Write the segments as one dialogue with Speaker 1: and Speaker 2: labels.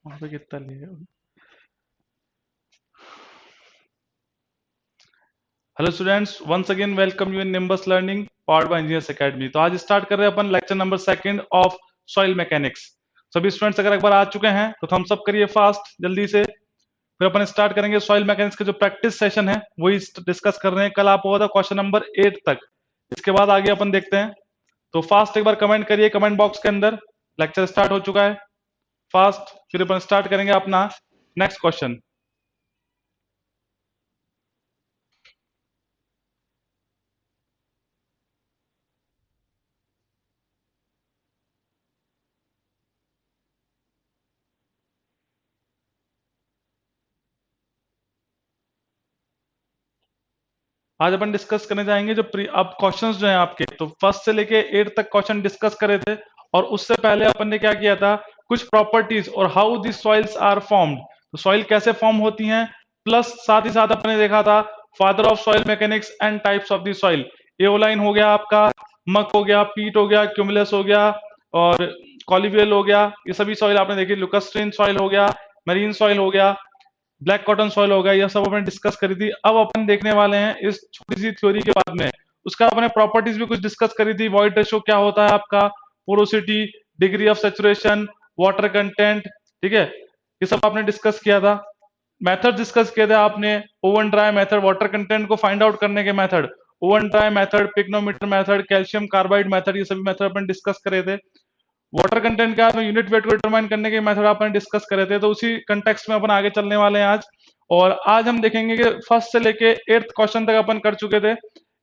Speaker 1: वहां पे कितना लिया? Hello students, once again welcome you in Nimbus learning powered by engineers academy. तो आज स्टार्ट कर रहे हैं अपन lecture number second of soil mechanics. सभी स्टूडेंट्स अगर एक बार आ चुके हैं तो थम्स अप करिए फास्ट जल्दी से। फिर अपन स्टार्ट करेंगे सॉइल मैकेनिक्स का जो प्रैक्टिस सेशन है वही डिस्कस कर रहे हैं। कल आप हुआ था क्वेश्चन नंबर 8 तक, इसके बाद आगे अपन देखते हैं। तो फास्ट एक बार कमेंट करिए कमेंट बॉक्स के अंदर, लेक्चर स्टार्ट हो चुका है। फास्ट फिर अपन स्टार्ट करेंगे अपना नेक्स्ट क्वेश्चन। आज अपन डिस्कस करने जाएंगे जो अब क्वेश्चंस जो हैं आपके, तो फर्स्ट से लेके 8 तक क्वेश्चन डिस्कस करे थे। और उससे पहले अपन ने क्या किया था, कुछ प्रॉपर्टीज और how the soils are formed, तो सॉइल कैसे फॉर्म होती हैं, प्लस साथ ही साथ अपन ने देखा था father of soil mechanics and types of the soil. Aeolian हो गया आपका, मक हो गया, पीट हो गया, क्यूमुलस हो गया और कॉलिवियल हो गया, ये सभी सॉइल आपने देखी। लुकस्ट्रीन सॉइल हो गया, मरीन सॉइल हो गया, ब्लैक कॉटन सॉइल हो गया, यह सब अपन डिस्कस करी थी। अब अपन देखने वाले हैं इस छोटी सी थ्योरी के बाद में उसका अपने प्रॉपर्टीज भी कुछ डिस्कस करी थी। वॉइड रेशो क्या होता है आपका, porosity, degree of saturation, water content, ठीक है, ये सब आपने डिस्कस किया था। मेथड डिस्कस किए थे आपने, oven dry method, water content को फाइंड आउट करने के method, oven dry method, pycnometer method, calcium carbide method, ये सभी मेथड अपन डिस्कस करे थे। वाटर कंटेंट का यूनिट वेट को डिटरमाइन करने के मेथड अपन डिस्कस करे थे। तो उसी कंटेक्स्ट में अपन आगे चलने वाले हैं आज। और आज हम देखेंगे कि फर्स्ट से लेके 8th क्वेश्चन तक अपन कर चुके थे।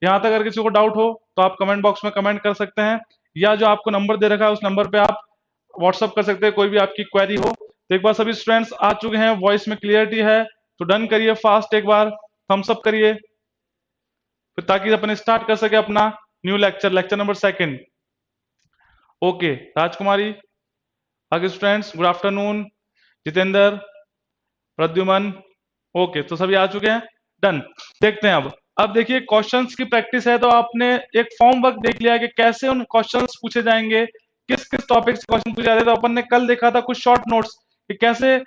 Speaker 1: यहाँ तक अगर किसी को डाउट हो तो आप कमेंट बॉक्स में कमेंट कर सकते हैं, या जो आपको नंबर दे रखा है उस नंबर पे आप व्हाट्सअप कर सकते हैं कोई भी आपकी क्वेरी हो। तो एक बार सभी स्टूडेंट्स आ चुके हैं, वॉइस में क्लियरिटी है तो डन करिए फास्ट, एक बार थम्स अप करिए फिर, ताकि अपन स्टार्ट कर सके अपना new lecture, lecture number second. Okay राजकुमारी, आगे students good afternoon, Jitendra, Pradyuman, okay तो सभी आ चुके हैं, डन। देखते हैं अब देखिए क्वेश्चंस की प्रैक्टिस है, तो आपने एक फॉर्म वर्क देख लिया कि कैसे उन क्वेश्चंस पूछे जाएंगे, किस किस टॉपिक से क्वेश्चन पूछे जाते हैं। तो अपन ने कल देखा था कुछ शॉर्ट नोट्स कि कैसे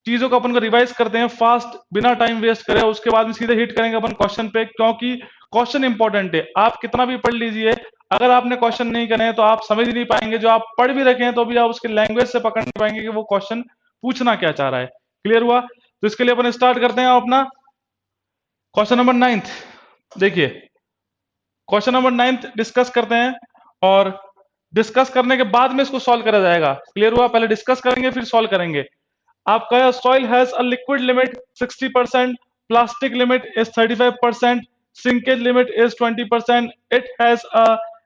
Speaker 1: चीजों को अपन को रिवाइज करते हैं फास्ट, बिना टाइम वेस्ट करे, उसके बाद में सीधे हिट करेंगे अपन क्वेश्चन पे, क्योंकि क्वेश्चन इंपॉर्टेंट है। आप कितना भी पढ़ लीजिए, अगर आपने क्वेश्चन नहीं करे हैं तो आप समझ ही नहीं पाएंगे। जो आप पढ़ भी रखे हैं तो भी आप उसके लैंग्वेज से पकड़ नहीं पाएंगे कि वो क्वेश्चन पूछना क्या चाह रहा है। क्लियर हुआ? तो इसके लिए अपन स्टार्ट करते हैं अपना क्वेश्चन नंबर 9। देखिए क्वेश्चन नंबर 9 डिस्कस करते हैं, और डिस्कस करने के बाद में इसको सॉल्व करा जाएगा। क्लियर हुआ? पहले डिस्कस करेंगे फिर सॉल्व करेंगे। आपका soil has a liquid limit 60%, plastic limit is 35%, shrinkage limit is 20%, it has a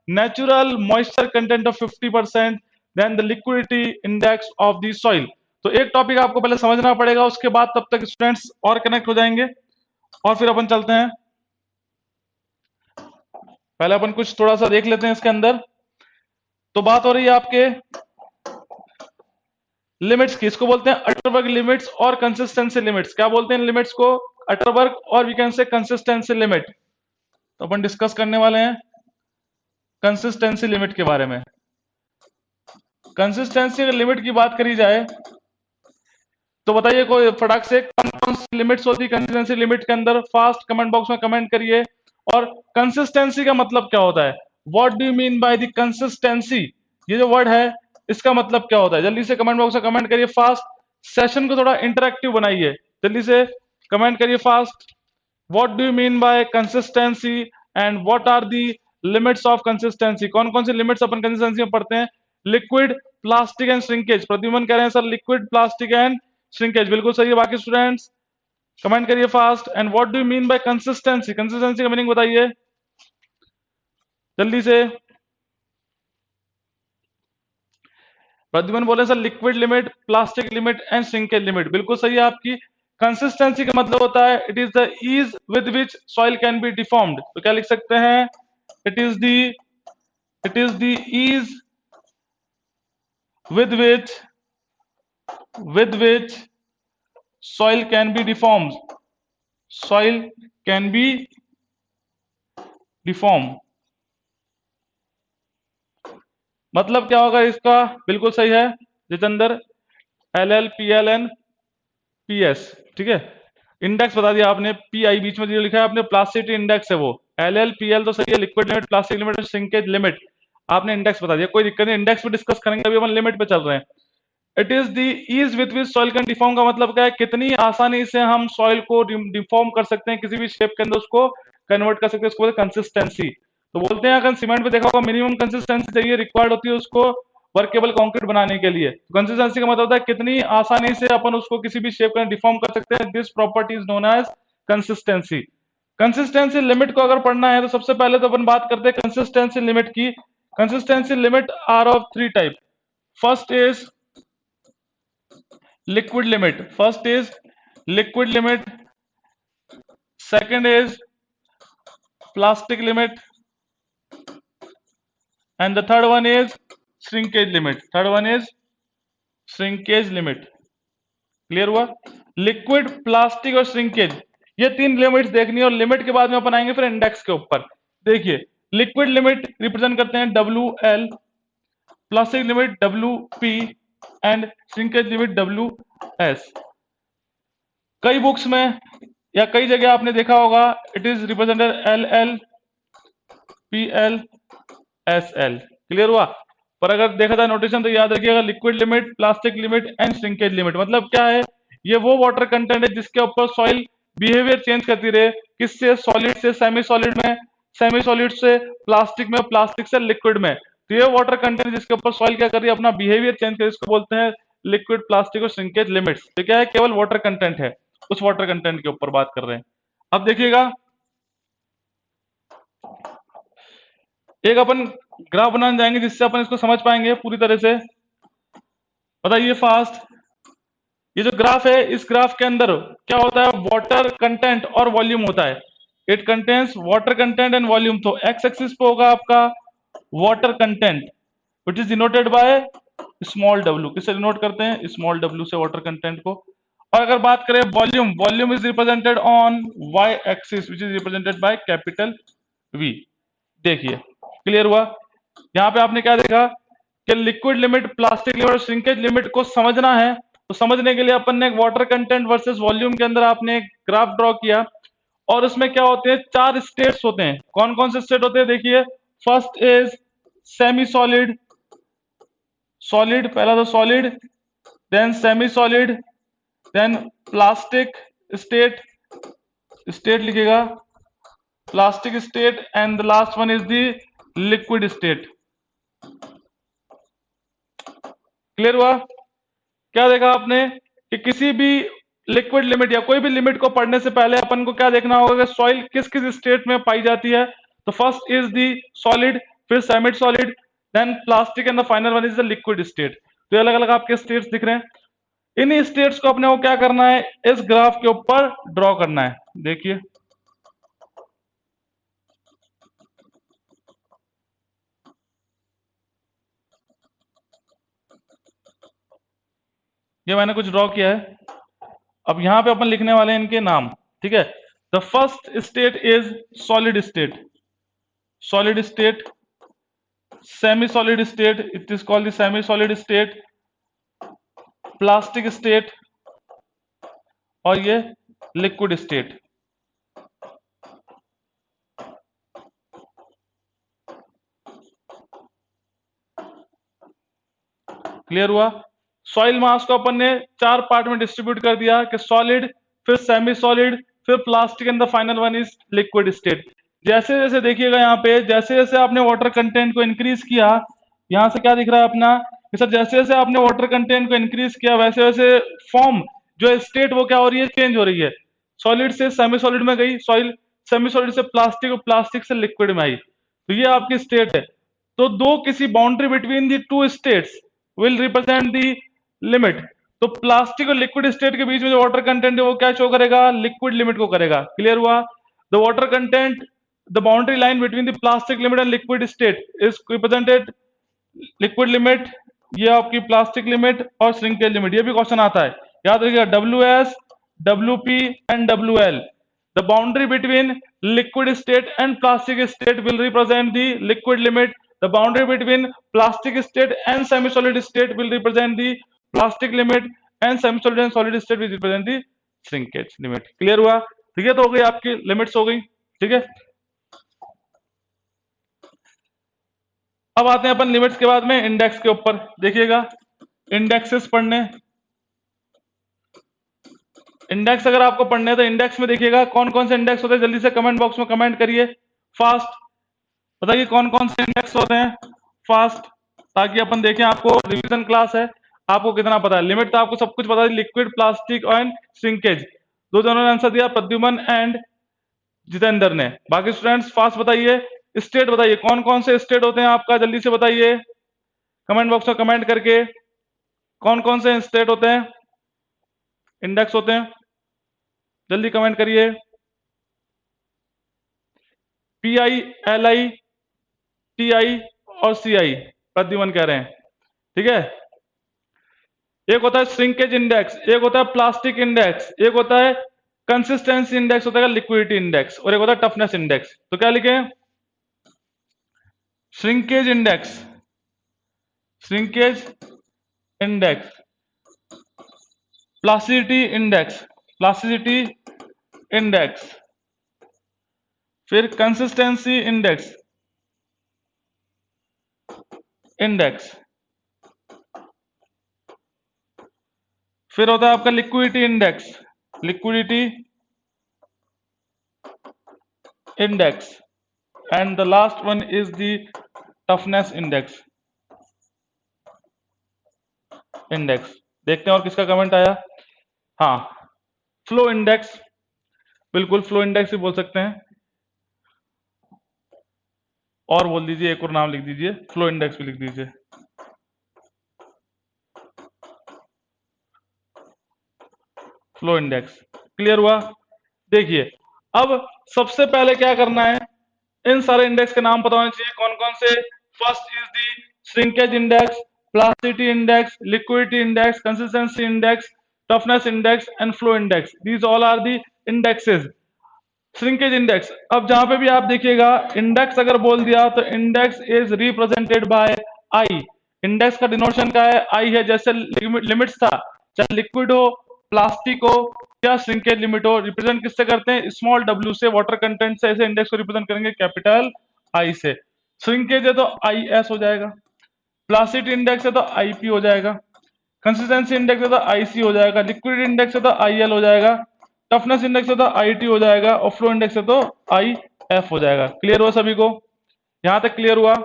Speaker 1: natural moisture content of 50%, then the liquidity index of the soil. तो एक टॉपिक आपको पहले समझना पड़ेगा, उसके बाद तब तक स्टूडेंट्स और कनेक्ट हो जाएंगे और फिर अपन चलते हैं। पहले अपन कुछ थोड़ा सा देख लेते हैं इसके अंदर। तो बात हो रही है आपके लिमिट्स की, इसको बोलते हैं अटरबर्ग लिमिट्स और कंसिस्टेंसी लिमिट्स। क्या बोलते हैं लिमिट्स को? अटरबर्ग, और we can say consistency limit. तो अपन डिस्कस करने वाले हैं कंसिस्टेंसी लिमिट के बारे में। कंसिस्टेंसी लिमिट की बात करी जाए तो बताइए कोई फटाक से कौन कौन सी लिमिट्स होती है कंसिस्टेंसी लिमिट के अंदर? फास्ट कमेंट बॉक्स में कमेंट करिए। और कंसिस्टेंसी का मतलब क्या होता है? What do you mean by the consistency? ये जो वर्ड है इसका मतलब क्या होता है? जल्दी से कमेंट बॉक्स में कमेंट करिए फास्ट। सेशन को थोड़ा इंटरेक्टिव बनाइए, जल्दी से कमेंट करिए fast. What do you mean by consistency and what are the limits of consistency? कौन कौन सी लिमिट्स अपन कंसिस्टेंसी में पढ़ते हैं? Liquid, plastic and shrinkage. Pradyuman कह रहे हैं sir liquid, plastic and shrinkage, बिल्कुल सही है। बाकी स्टूडेंट्स कमेंट करिए fast. And what do you mean by consistency? Consistency का मीनिंग बताइए जल्दी से। प्रद्युमन बोले sir liquid limit, plastic limit and shrinkage limit, बिल्कुल सही है आपकी। कंसिस्टेंसी का मतलब होता है it is the ease with which soil can be deformed. तो क्या लिख सकते हैं? It is the ease with which soil can be deformed. Soil can be deformed मतलब क्या होगा इसका? बिल्कुल सही है Jitendra. LL PL and PS, ठीक है। इंडेक्स बता दिया आपने, PI बीच में जो लिखा है आपने प्लास्टिसिटी इंडेक्स है वो। LL PL तो सही है, लिक्विड लिमिट, प्लास्टिक लिमिट और श्रिंकेज लिमिट आपने इंडेक्स बता दिया, कोई दिक्कत नहीं, इंडेक्स पे डिस्कस करेंगे, अभी अपन लिमिट पे चल रहे हैं। It is the ease with which soil can deform का मतलब क्या है, कितनी आसानी से हम सॉइल को डिफॉर्म कर सकते हैं, किसी भी शेप के अंदर उसको कन्वर्ट कर सकते हैं, उसको बोलते हैं कंसिस्टेंसी। तो बोलते हैं अगर सीमेंट पे देखा होगा मिनिमम कंसिस्टेंसी चाहिए, रिक्वायर्ड होती है उसको वर्केबल कंक्रीट बनाने के लिए। कंसिस्टेंसी का मतलब होता है कितनी आसानी से अपन उसको किसी भी शेप में डिफॉर्म कर सकते हैं, this property is known as consistency. Consistency limit को अगर पढ़ना है तो सबसे पहले तो अपन बात करते हैं कंसिस्टेंसी लिमिट की। Consistency limit are of three type. First is liquid limit. First is liquid limit, second is plastic limit, and the third one is shrinkage limit. Third one is shrinkage limit. Clear हुआ? Liquid, plastic और shrinkage, ये तीन limits देखनी है, और limit के बाद में अपन आएंगे फिर इंडेक्स के ऊपर। देखिए लिक्विड लिमिट रिप्रेजेंट करते हैं WL, plastic limit WP and shrinkage limit WS। कई बुक्स में या कई जगह आपने देखा होगा it is represented LL PL SL। Clear हुआ? पर अगर देखा जाए नोटेशन तो याद रखिएगा liquid limit, plastic limit and shrinkage limit मतलब क्या है, ये वो वाटर कंटेंट है जिसके ऊपर सॉइल बिहेवियर चेंज करती रहे, किससे, सॉलिड से सेमी सॉलिड में, सेमी सॉलिड से प्लास्टिक में, प्लास्टिक से लिक्विड में। तो ये वाटर कंटेंट जिसके ऊपर सॉइल क्या कर रही है, अपना बिहेवियर चेंज कर रही है, इसको बोलते हैं लिक्विड, प्लास्टिक और श्रिंकेज लिमिट्स। तो क्या है, केवल वाटर कंटेंट है, उस वाटर कंटेंट के ऊपर बात कर रहे हैं। अब देखिएगा एक अपन ग्राफ बनाने जाएंगे जिससे अपन इसको समझ पाएंगे पूरी तरह से। बताइए फास्ट, ये जो ग्राफ है इस ग्राफ के अंदर क्या होता है, वाटर कंटेंट और वॉल्यूम होता है। It contains water content and volume. तो एक्स एक्सिस पे होगा आपका water content which is denoted by small w। किससे डिनोट करते हैं, स्मॉल w से वाटर कंटेंट को। और अगर बात करें volume, volume is represented on y axis which is represented by capital V। देखिए क्लियर हुआ? यहां पे आपने क्या देखा कि लिक्विड लिमिट, प्लास्टिक लिमिट और श्रिंकेज लिमिट को समझना है, तो समझने के लिए अपन ने एक वाटर कंटेंट वर्सेस वॉल्यूम के अंदर आपने एक ग्राफ ड्रॉ किया, और उसमें क्या होते हैं, चार स्टेट्स होते हैं। कौन कौन से स्टेट होते हैं देखिए, first is semi solid, solid पहला तो solid, then semi solid, then plastic state, state लिखेगा plastic state, and the last one is the liquid state. Clear हुआ? क्या देखा आपने कि किसी भी लिक्विड लिमिट या कोई भी लिमिट को पढ़ने से पहले अपन को क्या देखना होगा कि सॉइल किस किस स्टेट में पाई जाती है। तो फर्स्ट इज दी सॉलिड, फिर semi solid, then plastic and the final one is the liquid state. तो अलग अलग आपके स्टेट्स दिख रहे हैं, इन स्टेट्स को अपने को क्या करना है, इस ग्राफ के ऊपर ड्रॉ करना है। देखिए ये मैंने कुछ ड्रॉ किया है, अब यहां पे अपन लिखने वाले हैं इनके नाम, ठीक है। The first state is solid state, solid state, semi solid state, it is called the semi solid state, plastic state और ये लिक्विड स्टेट। क्लियर हुआ? सॉइल मास को अपन ने चार पार्ट में डिस्ट्रीब्यूट कर दिया कि सॉलिड, फिर सेमी सॉलिड, फिर plastic and the final one is liquid state. जैसे जैसे देखिएगा यहाँ पे, जैसे जैसे आपने वाटर कंटेंट को इंक्रीज किया, यहां से क्या दिख रहा है अपना कि सर जैसे जैसे आपने वाटर कंटेंट को इंक्रीज किया वैसे वैसे फॉर्म जो स्टेट वो क्या हो रही है, चेंज हो रही है। सॉलिड से सेमी सॉलिड में गई सॉइल, सेमी सॉलिड से प्लास्टिक और प्लास्टिक से लिक्विड में आई, तो ये आपकी स्टेट है। तो दो किसी boundary between the two states will represent the limit. तो प्लास्टिक और लिक्विड स्टेट के बीच में जो वाटर कंटेंट है वो क्या शो करेगा, लिक्विड लिमिट को करेगा। क्लियर हुआ? The water content, the boundary line between the plastic limit and liquid state is represented liquid limit, ये आपकी प्लास्टिक लिमिट और श्रिंकेज लिमिट। ये भी क्वेश्चन आता है, याद रखिएगा WS, WP and WL। The boundary between liquid state and plastic state will represent the liquid limit, the boundary between plastic state and semi solid state will represent the plastic limit, and semi solid and solid state which represent the shrinkage limit. Clear हुआ? ठीक है, तो हो गई आपकी limits हो गई। ठीक है, अब आते हैं अपन लिमिट्स के बाद में इंडेक्स के ऊपर। देखिएगा, इंडेक्सेस पढ़ने, इंडेक्स अगर आपको पढ़ने हैं तो इंडेक्स में देखिएगा कौन कौन से इंडेक्स होते हैं, जल्दी से कमेंट बॉक्स में कमेंट करिए फास्ट, बताइए कौन कौन से इंडेक्स होते हैं फास्ट, ताकि अपन देखें, आपको रिवीजन क्लास है, आपको कितना पता है। लिमिट तो आपको सब कुछ पता है, लिक्विड, प्लास्टिक एंड श्रिंकेज। दो जनों ने आंसर दिया, प्रद्युमन एंड जितेंद्र ने। बाकी स्टूडेंट्स फास्ट बताइए। स्टेट बताइए कौन कौन से स्टेट होते हैं आपका, जल्दी से बताइए कमेंट बॉक्स में कमेंट करके, कौन कौन से स्टेट होते हैं, इंडेक्स होते हैं, जल्दी कमेंट करिए। पीआई, एलआई, टीआई और सीआई प्रद्युमन कह रहे हैं। ठीक है, एक होता है श्रिंकेज इंडेक्स, एक होता है प्लास्टिक इंडेक्स, एक होता है कंसिस्टेंसी इंडेक्स, होता है लिक्विडिटी इंडेक्स, और एक होता है टफनेस इंडेक्स। तो क्या लिखें? Shrinkage index, shrinkage index, plasticity index, plasticity index, फिर कंसिस्टेंसी इंडेक्स, इंडेक्स, फिर होता है आपका liquidity index, liquidity index, and the last one is the toughness index, index. देखते हैं और किसका कमेंट आया। हाँ, फ्लो इंडेक्स, बिल्कुल फ्लो इंडेक्स भी बोल सकते हैं, और बोल दीजिए, एक और नाम लिख दीजिए, फ्लो इंडेक्स भी लिख दीजिए। Flow index. क्लियर हुआ? देखिए, अब सबसे पहले क्या करना है, इन सारे इंडेक्स के नाम पता होने चाहिए कौन कौन से। First is the shrinkage index, plasticity index, liquidity index, consistency index, toughness index and flow index. These all are the indexes. Shrinkage index, अब जहां पे भी आप देखिएगा इंडेक्स अगर बोल दिया तो index is represented bye I. Index का डिनोशन क्या है? आई है। जैसे लिमिट्स था, चाहे लिक्विड हो, प्लास्टिक हो या श्रिंकेज लिमिट हो, रिप्रेजेंट किससे करते हैं? स्मॉल डब्ल्यू से, वाटर कंटेंट से। ऐसे इंडेक्स को रिप्रेजेंट करेंगे कैपिटल आई से। श्रिंकेज है तो आई एस हो जाएगा, प्लास्टिक इंडेक्स है तो आईपी हो जाएगा, कंसिस्टेंसी इंडेक्स है तो आईसी हो जाएगा, लिक्विड इंडेक्स है तो आईएल हो जाएगा, टफनेस इंडेक्स है तो आईटी हो जाएगा, और फ्लो इंडेक्स है तो आईएफ हो जाएगा। क्लियर हुआ सभी को? यहां तक क्लियर हुआ?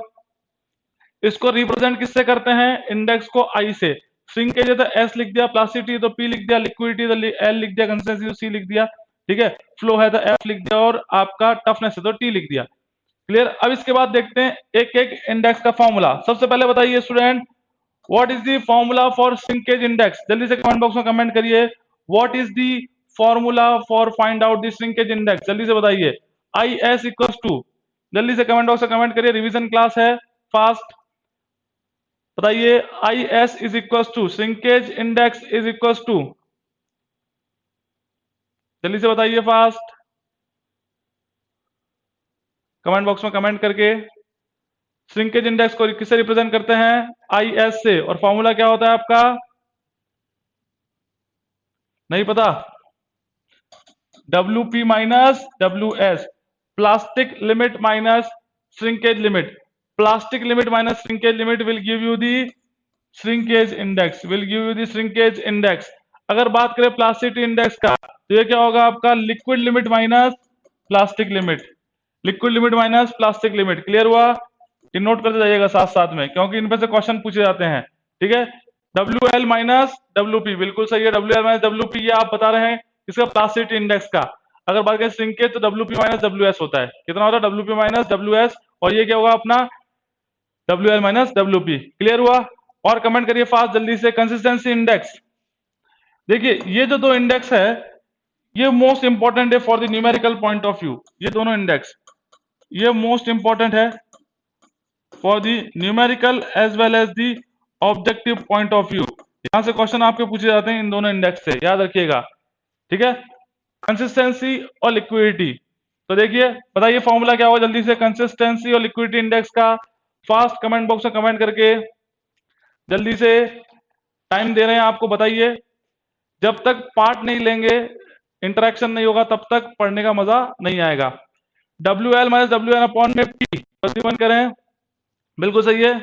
Speaker 1: इसको रिप्रेजेंट किससे करते हैं? इंडेक्स को आई से। श्रिंकेज है तो एस लिख दिया, प्लास्टिसिटी तो पी लिख दिया, लिक्विडिटी तो एल लिख दिया, कंसिस्टेंसी तो सी लिख दिया। ठीक है, फ्लो है तो एफ लिख दिया, और आपका टफनेस है तो टी लिख दिया। क्लियर? अब इसके बाद देखते हैं एक एक इंडेक्स का फॉर्मूला। सबसे पहले बताइए student, what is the formula for shrinkage index? जल्दी से कमेंट बॉक्स में कमेंट करिए, what is the formula for find out the shrinkage index? जल्दी से बताइए। आई एस इक्वल्स टू, जल्दी से कमेंट बॉक्स में कमेंट करिए, रिवीजन क्लास है, फास्ट बताइए। I S is equals to, shrinkage index is equals to, जल्दी से बताइए फास्ट, कमेंट बॉक्स में कमेंट करके। श्रिंकेज इंडेक्स को किससे रिप्रेजेंट करते हैं? आई एस से। और फॉर्मूला क्या होता है आपका? नहीं पता? W P minus W S, plastic limit minus shrinkage limit. Plastic limit minus shrinkage limit will give you the shrinkage index, will give you the shrinkage index. अगर बात करें प्लास्टिक इंडेक्स का, तो ये क्या होगा आपका? Liquid limit minus plastic limit, liquid limit minus plastic limit. Clear हुआ? ये नोट करते जाइएगा साथ साथ में, क्योंकि इन पे से क्वेश्चन पूछे जाते हैं। ठीक है, W L minus W P, बिल्कुल सही है, W L minus W P, ये आप बता रहे हैं इसका प्लास्टिसिटी इंडेक्स का। अगर बात करें श्रिंकेज तो W P minus W S होता है। कितना होता है? W P minus W S, और ये क्या होगा अपना? W L minus W P. Clear हुआ? और कमेंट करिए फास्ट जल्दी से। कंसिस्टेंसी इंडेक्स, देखिए ये जो दो इंडेक्स है, ये मोस्ट इंपॉर्टेंट है for the numerical point of view. ये दोनों इंडेक्स ये मोस्ट इंपॉर्टेंट है for the numerical as well as the objective point of view. यहां से क्वेश्चन आपके पूछे जाते हैं इन दोनों इंडेक्स से, याद रखिएगा। ठीक है, कंसिस्टेंसी और लिक्विडिटी। तो देखिए, बताइए फॉर्मूला क्या होगा जल्दी से कंसिस्टेंसी और लिक्विडिटी इंडेक्स का। फास्ट कमेंट बॉक्स में कमेंट करके जल्दी से, टाइम दे रहे हैं आपको, बताइए जब तक पार्ट नहीं लेंगे, इंटरेक्शन नहीं होगा, तब तक पढ़ने का मजा नहीं आएगा। W L minus W N upon में पी, प्रतिबंध करें, बिल्कुल सही है।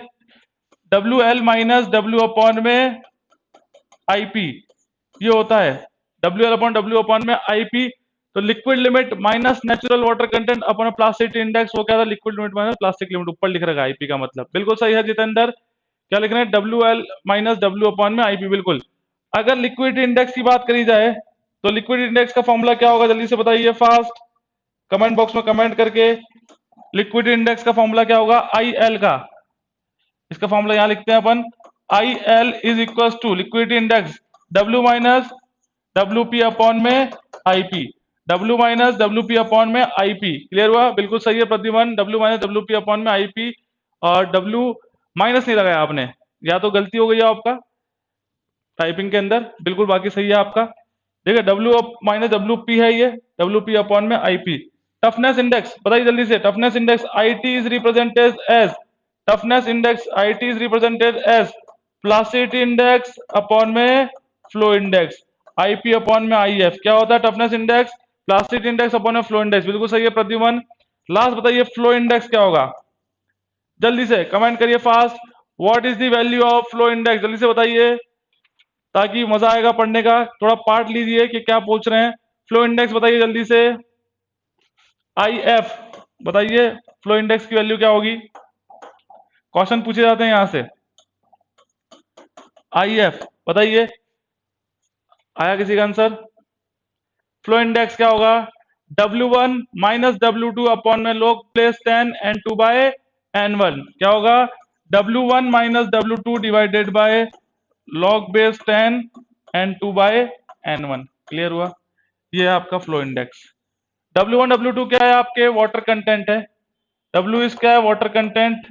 Speaker 1: W L minus W upon में आईपी, ये होता है W L upon W upon में आईपी। तो liquid limit minus natural water content upon plastic index, वो क्या था, liquid limit minus plastic limit, ऊपर लिख रखा है आईपी का मतलब, बिल्कुल सही है जितेंद्र। क्या लिख रहे हैं, W L minus W upon में आईपी, बिल्कुल। अगर लिक्विड इंडेक्स की बात करी जाए तो लिक्विड इंडेक्स का फॉर्मूला क्या होगा, जल्दी से बताइए फास्ट, कमेंट बॉक्स में कमेंट करके। लिक्विड इंडेक्स का फॉर्मूला क्या होगा, आई एल का, इसका फॉर्मूला यहां लिखते हैं अपन, I L is equal to liquid index W minus W P upon में I P, W minus W P upon में आई पी। क्लियर हुआ, बिल्कुल सही है Pradyuman, W minus W P upon में आई पी। और डब्ल्यू माइनस नहीं लगाया आपने, या तो गलती हो गई है आपका टाइपिंग के अंदर, बिल्कुल बाकी सही है आपका। देखिए डब्ल्यू माइनस डब्ल्यू पी है ये, डब्ल्यू पी अपॉन में आई पी। टफनेस इंडेक्स बताइए जल्दी से, toughness index I T is represented as, toughness index I T is represented as plasticity index upon में फ्लो इंडेक्स, आईपी अपॉन में I F. क्या होता है toughness index, plasticity index upon में flow index, बिल्कुल सही है प्रद्युमन। लास्ट बताइए फ्लो इंडेक्स क्या होगा, जल्दी से कमेंट करिए fast, what is the value of flow index, जल्दी से बताइए ताकि मजा आएगा पढ़ने का, थोड़ा पार्ट लीजिए कि क्या पूछ रहे हैं। फ्लो इंडेक्स बताइए जल्दी से, आई एफ बताइए, फ्लो इंडेक्स की वैल्यू क्या होगी, क्वेश्चन पूछे जाते हैं यहां से। आई एफ बताइए, आया किसी का आंसर। फ्लो इंडेक्स क्या होगा, W one minus W two upon में log place 10 N two by N one, क्या होगा, W one minus W two divided by log base 10 N two by N one. Clear हुआ, ये है आपका flow index. W one W two क्या है, आपके वाटर कंटेंट है, डब्ल्यू इस क्या है, water content,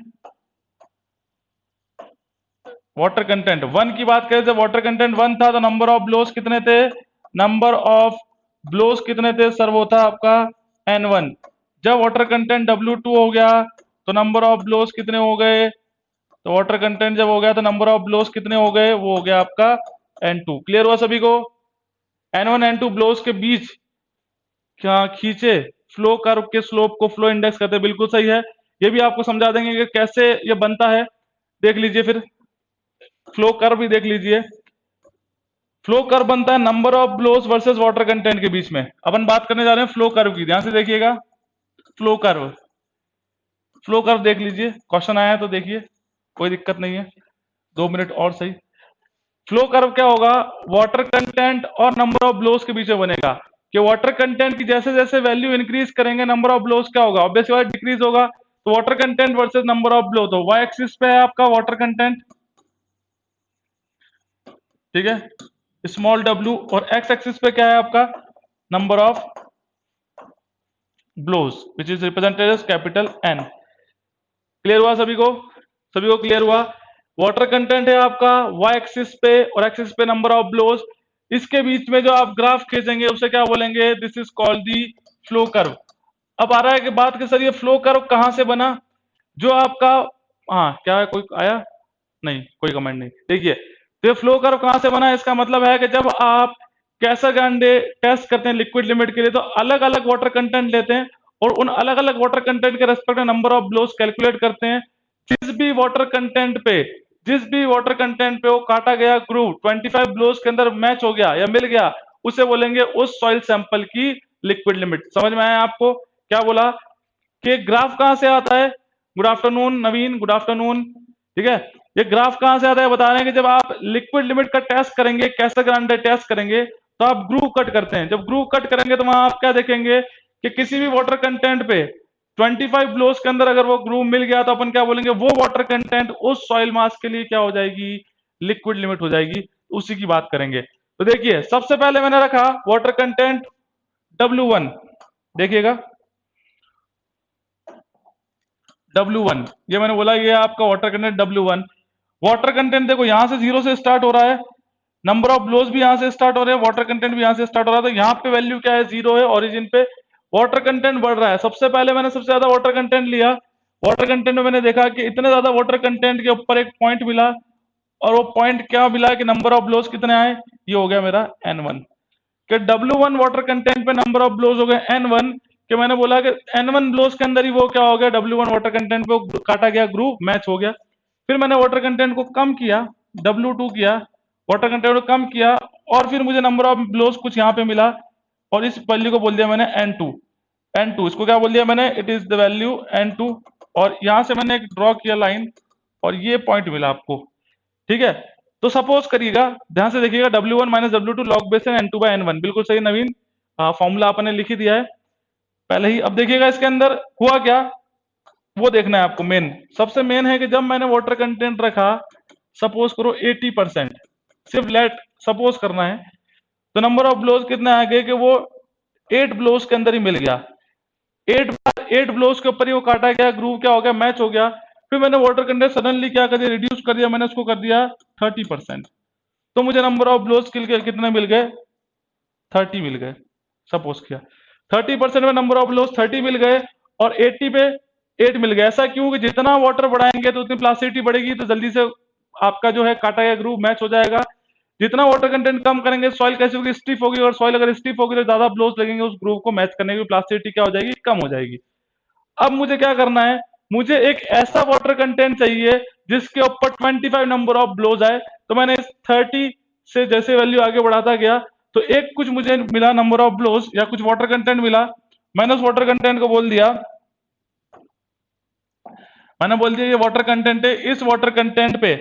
Speaker 1: water content one की बात करें, जब वाटर कंटेंट वन था तो नंबर ऑफ ब्लोस कितने थे, नंबर ऑफ ब्लोस कितने थे सर, वो था आपका एन वन। जब वाटर कंटेंट डब्ल्यू टू हो गया तो नंबर ऑफ ब्लोस कितने हो गए, तो वाटर कंटेंट जब हो गया तो नंबर ऑफ ब्लोस कितने हो गए, वो हो गया आपका एन टू। क्लियर हुआ सभी को, N one N two blows के बीच क्या खींचे फ्लो कर्व के स्लोप को फ्लो इंडेक्स कहते हैं, बिल्कुल सही है। ये भी आपको समझा देंगे कि कैसे ये बनता है, देख लीजिए फिर, फ्लो कर्व भी देख लीजिए। फ्लो कर्व बनता है number of blows versus water content के बीच में। अपन बात करने जा रहे हैं फ्लो कर्व की, ध्यान से देखिएगा। फ्लो कर्व, फ्लो कर्व देख लीजिए, क्वेश्चन आया है तो देखिए, कोई दिक्कत नहीं है, 2 मिनट और सही। फ्लो कर्व क्या होगा, वाटर कंटेंट और नंबर ऑफ ब्लोस के बीच में बनेगा, कि वाटर कंटेंट की जैसे जैसे वैल्यू इंक्रीज करेंगे नंबर ऑफ ब्लोस क्या होगा, ऑब्वियसली डिक्रीज होगा। तो water content versus number of blow, तो वाई एक्सिस पे है आपका वाटर कंटेंट, ठीक है, स्मॉल डब्ल्यू, और एक्स एक्सिस पे क्या है आपका, number of blows which is represented as capital N. Clear हुआ सभी को, सभी को क्लियर हुआ। वाटर कंटेंट है आपका वाई एक्सिस पे और एक्सिस पे नंबर ऑफ ब्लोज, इसके बीच में जो आप ग्राफ खींचेंगे उसे क्या बोलेंगे, this is called the flow curve. अब आ रहा है कि बात के सर ये फ्लो कर्व कहां से बना, जो आपका, हाँ क्या है, कोई आया नहीं, कोई कमेंट नहीं, देखिए तो ये फ्लो कर्व कहां से बना है, इसका मतलब है कि जब आप कैसाग्रांडे टेस्ट करते हैं लिक्विड लिमिट के लिए तो अलग अलग वाटर कंटेंट लेते हैं और उन अलग अलग वाटर कंटेंट के रेस्पेक्ट में नंबर ऑफ ब्लोस कैलकुलेट करते हैं। जिस भी वाटर कंटेंट पे, जिस भी वाटर कंटेंट पे वो काटा गया ग्रुप 25 ब्लोस के अंदर मैच हो गया या मिल गया, उसे बोलेंगे उस सॉइल सैंपल की लिक्विड लिमिट। समझ में आया आपको, क्या बोला कि ग्राफ कहां से आता है, गुड आफ्टरनून नवीन, गुड आफ्टरनून, ठीक है, ये ग्राफ कहां से आता है, बता रहे हैं कि जब आप लिक्विड लिमिट का टेस्ट करेंगे, कैसाग्रांडे टेस्ट करेंगे, तो आप ग्रुव कट करते हैं, जब ग्रुव कट करेंगे तो वहां आप क्या देखेंगे कि किसी भी वाटर कंटेंट पे 25 ब्लोस के अंदर अगर वो ग्रुव मिल गया तो अपन क्या बोलेंगे, वो वाटर कंटेंट उस सॉइल मास के लिए क्या हो जाएगी, लिक्विड लिमिट हो जाएगी, उसी की बात करेंगे। तो देखिए सबसे पहले मैंने रखा वाटर कंटेंट W1, देखिएगा W1, ये मैंने बोला ये आपका water content W1। Water content देखो यहां से 0 से स्टार्ट हो रहा है, नंबर ऑफ ब्लोज भी यहां से स्टार्ट हो रहे हैं, वाटर कंटेंट भी यहां से स्टार्ट हो रहा है, तो यहाँ पे वैल्यू क्या है, 0 है, ओरिजिन पे वाटर कंटेंट बढ़ रहा है। सबसे पहले मैंने सबसे ज्यादा वाटर कंटेंट लिया, वाटर कंटेंट में मैंने देखा कि इतने ज्यादा वाटर कंटेंट के ऊपर एक पॉइंट मिला और वो पॉइंट क्या मिला कि नंबर ऑफ ब्लोज कितने आए, ये हो गया मेरा N1 कि W1 वाटर कंटेंट पे नंबर ऑफ ब्लोज हो गए N1 कि मैंने बोला कि N1 ब्लोज के अंदर ही वो क्या हो गया W1 वाटर कंटेंट पे वो काटा गया ग्रुप मैच हो गया। फिर मैंने वाटर कंटेंट को कम किया, W2 किया, वाटर कंटेंट को कम किया और फिर मुझे नंबर ऑफ ब्लोज कुछ यहाँ पे मिला और इस वैल्यू को बोल दिया मैंने N2। N2 इसको क्या बोल दिया मैंने, it is the value N2 और यहां से मैंने एक ड्रॉ किया लाइन और ये पॉइंट मिला आपको। ठीक है, तो सपोज करिएगा, ध्यान से देखिएगा, W1 minus W2 log base है N2 बाय N1, बिल्कुल सही नवीन, फॉर्मूला आपने लिख ही दिया है पहले ही। अब देखिएगा इसके अंदर हुआ क्या, वो देखना है आपको। मेन सबसे मेन है कि जब मैंने वाटर कंटेंट रखा, सपोज करो 80%, सिर्फ लेट सपोज करना है, तो नंबर ऑफ ब्लोज कितने आ गए कि वो 8 ब्लोज के अंदर ही मिल गया। 8 ब्लोज के ऊपर ही वो काटा गया, ग्रूव क्या हो गया, मैच हो गया। फिर मैंने वाटर कंटेंट सडनली क्या कर दिया, रिड्यूस कर दिया, मैंने उसको कर दिया 30%, तो मुझे नंबर ऑफ ब्लोज कितने मिल गए, 30 मिल गए। सपोज किया 30% में नंबर ऑफ ब्लोज 30 मिल गए और 80 पे 8 मिल गया। ऐसा क्यों कि जितना वाटर बढ़ाएंगे तो उतनी प्लास्टिसिटी बढ़ेगी, तो जल्दी से आपका जो है काटा गया ग्रूव मैच हो जाएगा। जितना वाटर कंटेंट कम करेंगे सॉइल कैसी होगी, स्टिफ होगी, और सॉइल अगर स्टिफ होगी तो ज्यादा ब्लोज लगेंगे, उस ग्रूव को मैच करने की प्लास्टिसिटी क्या हो जाएगी, कम हो जाएगी। अब मुझे क्या करना है, मुझे एक ऐसा वाटर कंटेंट चाहिए जिसके ऊपर 25 नंबर ऑफ ब्लोज आए। तो मैंने इस 30 से जैसे वैल्यू आगे बढ़ाता गया तो एक कुछ मुझे मिला नंबर ऑफ ब्लोज या कुछ वाटर कंटेंट मिला, मैंने उस वाटर कंटेंट को बोल दिया, मैंने बोल दिया ये वाटर कंटेंट है, इस वाटर कंटेंट पे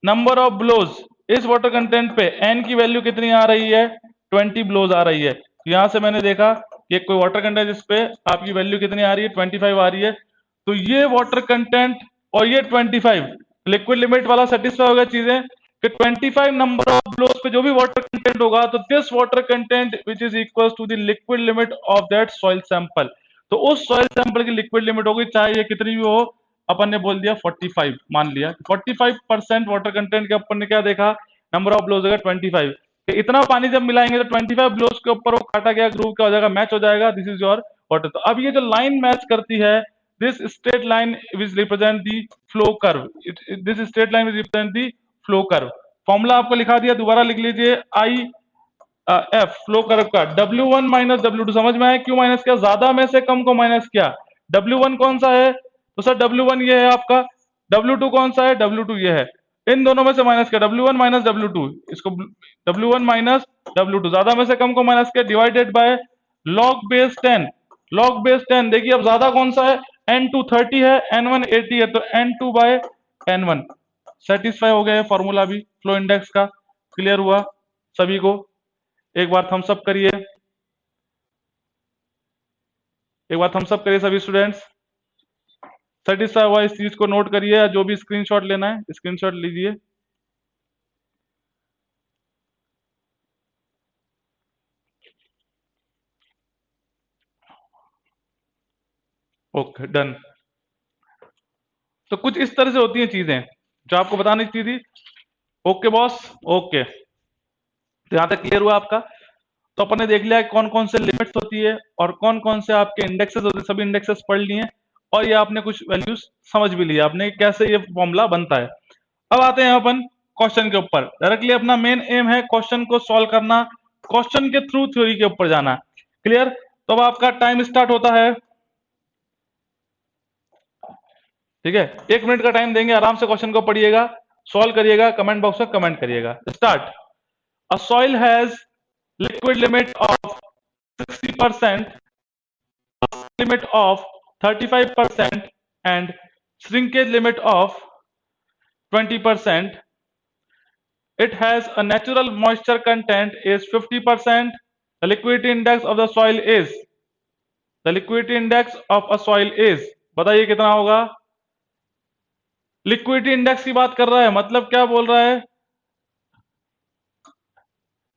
Speaker 1: नंबर ऑफ ब्लोज, इस वाटर कंटेंट पे एन की वैल्यू कितनी आ रही है, 20 ब्लोज आ रही है। तो यहां से मैंने देखा कि कोई वाटर कंटेंट जिस पे आपकी वैल्यू कितनी आ रही है, 25 आ रही है, तो ये वाटर कंटेंट और ये 25 लिक्विड लिमिट वाला सेटिस्फाई हो गया चीजें कि 25 नंबर ऑफ ब्लोज पे जो भी वाटर कंटेंट होगा, तो this water content which is equal to the liquid limit of that soil sample. तो उस सॉइल सैंपल की लिक्विड लिमिट होगी, चाहे ये कितनी भी हो, अपन ने बोल दिया 45, मान लिया 45% वाटर कंटेंट के अपन ने क्या देखा, नंबर ऑफ ब्लोज 25, इतना पानी जब मिलाएंगे तो 25 ब्लोज के ऊपर वो काटा गया ग्रुप क्या हो जाएगा, मैच हो जाएगा, दिस इज योर वाटर। तो अब ये जो लाइन मैच करती है, this straight line which represent the flow curve, this straight line which represent the flow curve. Formula आपको लिखा दिया, दोबारा लिख लीजिए, आई एफ फ्लो कर्व का W1 माइनस W2, समझ में आया क्यों माइनस किया, ज्यादा में से कम को माइनस किया। W1 कौन सा है, तो सर W1 ये है आपका, W2 कौन सा है, W2 ये है, इन दोनों में से माइनस किया, W1 माइनस W2, इसको W1 माइनस W2, ज्यादा में से कम को माइनस किया, divided by log base 10, log base 10। देखिए अब ज्यादा कौन सा है, N2 30 है, N1 80 है, तो N2 बाय N1। सेटिस्फाई हो गया है फॉर्मूला भी फ्लो इंडेक्स का, क्लियर हुआ सभी को। एक बार थम्स अप करिए, एक बार थम्स अप करिए सभी स्टूडेंट्स, सेटिस्फाई हुआ इस चीज को नोट करिए, जो भी स्क्रीनशॉट लेना है स्क्रीनशॉट लीजिए। Okay done. तो कुछ इस तरह से होती हैं चीजें जो आपको बतानी चाहिए थी। ओके बॉस, ओके, तो यहां तक क्लियर हुआ आपका। तो अपन ने देख लिया कौन कौन से लिमिट्स होती है और कौन कौन से आपके इंडेक्सेस होते हैं, सभी इंडेक्सेस पढ़ लिए और ये आपने कुछ वैल्यूज समझ भी लिया आपने कैसे ये फॉर्मूला बनता है। अब आते हैं अपन क्वेश्चन के ऊपर डायरेक्टली। अपना मेन एम है क्वेश्चन को सॉल्व करना, क्वेश्चन के थ्रू थ्योरी के ऊपर जाना, क्लियर। तो अब आपका टाइम स्टार्ट होता है, ठीक है, 1 मिनट का टाइम देंगे, आराम से क्वेश्चन को पढ़िएगा, सॉल्व करिएगा, कमेंट बॉक्स में कमेंट करिएगा। Start. A soil has liquid limit of 60%, limit of 35% and shrinkage limit of 20%. It has a natural moisture content is 50%. The liquidity index of the soil is, the liquidity index of a soil is, बताइए कितना होगा। Liquidity index की बात कर रहा है, मतलब क्या बोल रहा है,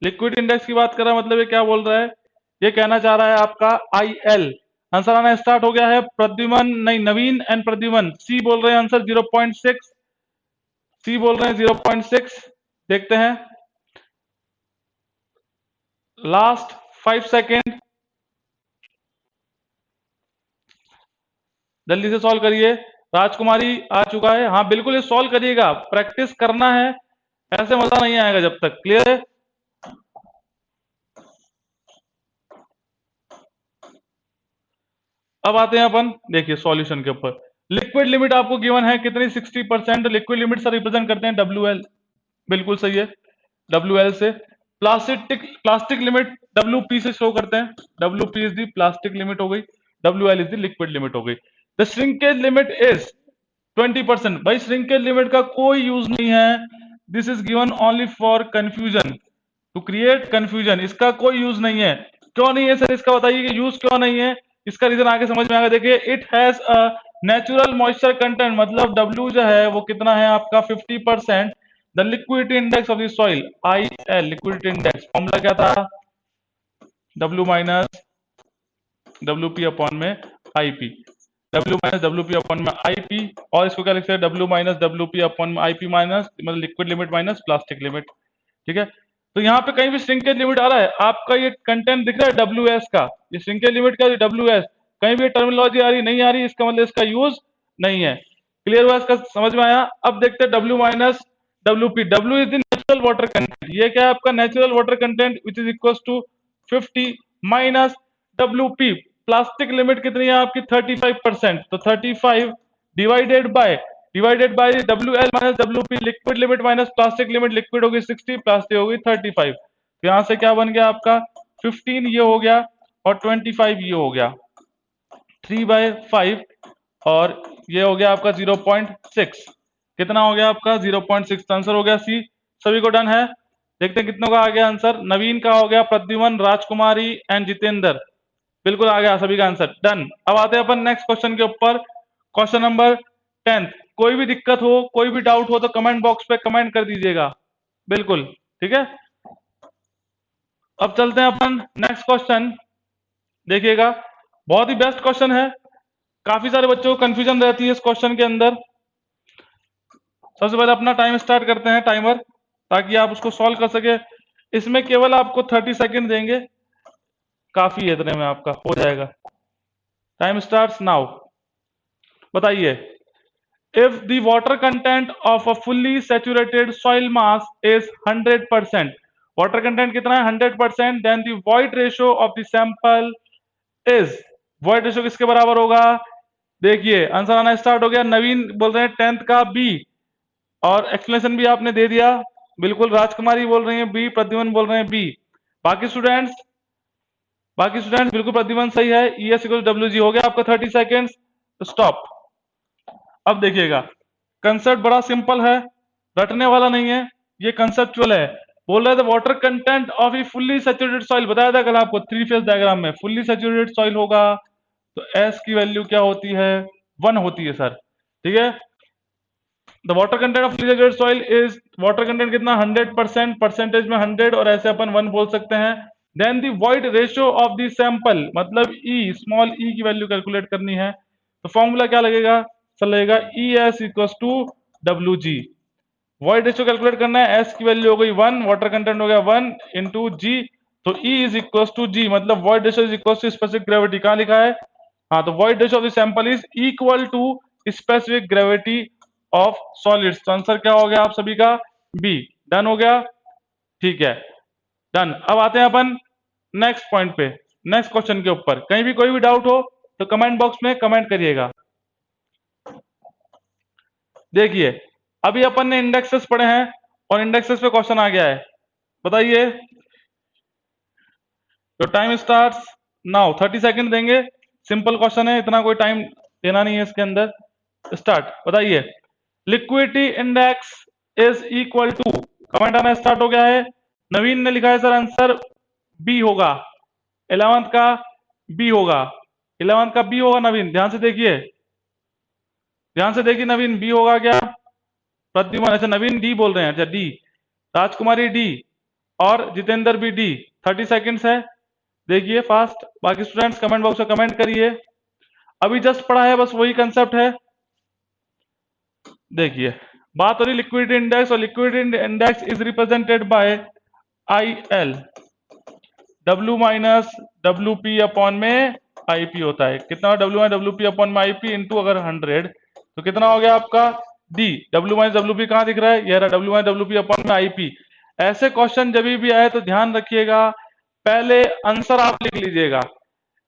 Speaker 1: लिक्विड इंडेक्स की बात कर रहा है, मतलब ये क्या बोल रहा है, ये कहना चाह रहा है आपका IL। आंसर आना स्टार्ट हो गया है, प्रद्युमन नहीं, नवीन एंड प्रद्युमन सी बोल रहे हैं आंसर 0.6, सी बोल रहे हैं 0.6। देखते हैं लास्ट 5 सेकेंड, जल्दी से सॉल्व करिए। राजकुमारी आ चुका है, हाँ बिल्कुल ये सॉल्व करिएगा, प्रैक्टिस करना है, ऐसे मजा नहीं आएगा जब तक। क्लियर है? अब आते हैं अपन, देखिए सॉल्यूशन के ऊपर। लिक्विड लिमिट आपको गिवन है कितनी, 60%। लिक्विड लिमिट से रिप्रेजेंट करते हैं WL, बिल्कुल सही है, WL से। प्लास्टिक प्लास्टिक लिमिट WP से शो करते हैं, WP is the plastic limit हो गई, WL is the liquid limit हो गई। The shrinkage limit is 20%। भाई श्रिंकेज लिमिट का कोई यूज नहीं है, this is given only for confusion, to create confusion, इसका कोई यूज नहीं है। क्यों नहीं है सर, इसका बताइए कि यूज क्यों नहीं है, इसका रीजन आगे समझ में आएगा। देखिए, it has a natural moisture content, मतलब W जो है वो कितना है आपका 50%। The liquidity index of the soil IL, liquidity index formula क्या था, W माइनस WP अपॉन में IP, W minus WP upon में IP, और इसको क्या लिखते हैं, W माइनस WP अपॉन में IP माइनस, मतलब liquid limit minus plastic limit. ठीक है, तो यहाँ पे कहीं भी श्रिंकेज लिमिट आ रहा है, आपका ये कंटेंट दिख रहा है WS का, ये श्रिंकेज लिमिट का WS, कहीं भी टर्मिनोलॉजी आ रही नहीं आ रही, इसका मतलब इसका यूज नहीं है। क्लियर हुआ, इसका समझ में आया? अब देखते हैं W minus WP। W is the natural water content, ये क्या है आपका natural water content, which is equal to 50 minus WP, plastic limit कितनी है आपकी 35%, तो 35 divided by WL minus WP, liquid limit minus plastic limit, liquid होगी 60, plastic होगी 35। तो यहां से क्या बन गया आपका 15 ये हो गया, और 25 ये हो गया, 3/5, और ये हो गया आपका 0.6, कितना हो गया आपका 0.6, आंसर हो गया सी। सभी को डन है? देखते हैं कितनों का आ गया आंसर। नवीन का हो गया, प्रद्युमन, राजकुमारी एंड जितेंद्र, बिल्कुल आ गया सभी का आंसर, डन। अब आते हैं अपन नेक्स्ट क्वेश्चन के ऊपर, क्वेश्चन नंबर 10। कोई भी दिक्कत हो, कोई भी डाउट हो तो कमेंट बॉक्स पे कमेंट कर दीजिएगा, बिल्कुल ठीक है। अब चलते हैं अपन नेक्स्ट क्वेश्चन, देखिएगा बहुत ही बेस्ट क्वेश्चन है, काफी सारे बच्चों को कंफ्यूजन रहती है इस क्वेश्चन के अंदर। सबसे पहले अपना टाइम स्टार्ट करते हैं, टाइमर, ताकि आप उसको सॉल्व कर सके। इसमें केवल आपको 30 सेकंड देंगे, काफी है, इतने में आपका हो जाएगा। Time starts now. बताइए, if the water content of a fully saturated soil mass is 100%, water content कितना है 100%, then the void ratio of the sample is, void ratio किसके बराबर होगा? देखिए आंसर आना स्टार्ट हो गया। नवीन बोल रहे हैं 10th का B, और एक्सप्लेनेशन भी आपने दे दिया, बिल्कुल। राजकुमारी बोल रही है B, प्रद्युमन बोल रहे हैं B। बाकी स्टूडेंट्स बिल्कुल प्रद्युमन सही है, ES इक्वल WG हो गया आपका 30 सेकेंड्स, स्टॉप। अब देखिएगा, कंसेप्ट बड़ा सिंपल है, रटने वाला नहीं है, ये कंसेप्चुअल है। बोल रहे थे water content of A fully saturated soil, बताया था कल आपको 3 फेज डायग्राम में, फुल्ली सैचुरेटेड सॉइल होगा तो S की वैल्यू क्या होती है, 1 होती है सर, ठीक है। The water content off fully saturated soil is, water content कितना 100%, परसेंटेज में 100, और ऐसे अपन 1 बोल सकते हैं। Then the void ratio of the sample, मतलब E, स्मॉल e की वैल्यू कैलकुलेट करनी है, तो फॉर्मूला क्या लगेगा सर, लगेगा ES equal to WG। Void ratio calculate करना है, S की वैल्यू हो गई 1, वाटर कंटेंट हो गया 1 इंटू G, तो E is equal to G, मतलब void ratio is equal to specific gravity, कहां लिखा है, हाँ, तो void ratio of the sample is equal to specific gravity of solids, तो आंसर क्या हो गया आप सभी का B। डन हो गया, ठीक है, डन। अब आते हैं अपन नेक्स्ट पॉइंट पे, नेक्स्ट क्वेश्चन के ऊपर। कहीं भी कोई भी डाउट हो तो कमेंट बॉक्स में कमेंट करिएगा। देखिए, अभी अपन ने इंडेक्सेस पढ़े हैं, और इंडेक्सेस पे क्वेश्चन आ गया है, बताइए। तो टाइम स्टार्ट्स नाउ, 30 सेकंड देंगे, सिंपल क्वेश्चन है, इतना कोई टाइम देना नहीं है इसके अंदर। स्टार्ट, बताइए। Liquidity index is equal to, comment आना स्टार्ट हो गया है। नवीन ने लिखा है सर आंसर B होगा, 11th का B होगा, 11th का B होगा। नवीन ध्यान से देखिए, नवीन B होगा क्या? प्रद्युमन, अच्छा नवीन D बोल रहे हैं, अच्छा D, राजकुमारी D, और जितेंद्र भी D। 30 सेकंड्स है, देखिए फास्ट। बाकी स्टूडेंट्स कमेंट बॉक्स में कमेंट करिए, अभी जस्ट पढ़ा है, बस वही कंसेप्ट है। देखिए, बात हो रही लिक्विडिटी इंडेक्स, और liquidity index is represented bye IL, W minus WP upon में IP होता है, कितना W माइनस WP अपॉन में IP इंटू अगर 100, तो कितना हो गया आपका D. W minus W P कहां दिख रहा है, ये रहा W minus W P upon में आईपी। ऐसे क्वेश्चन जब भी आए तो ध्यान रखिएगा, पहले आंसर आप लिख लीजिएगा।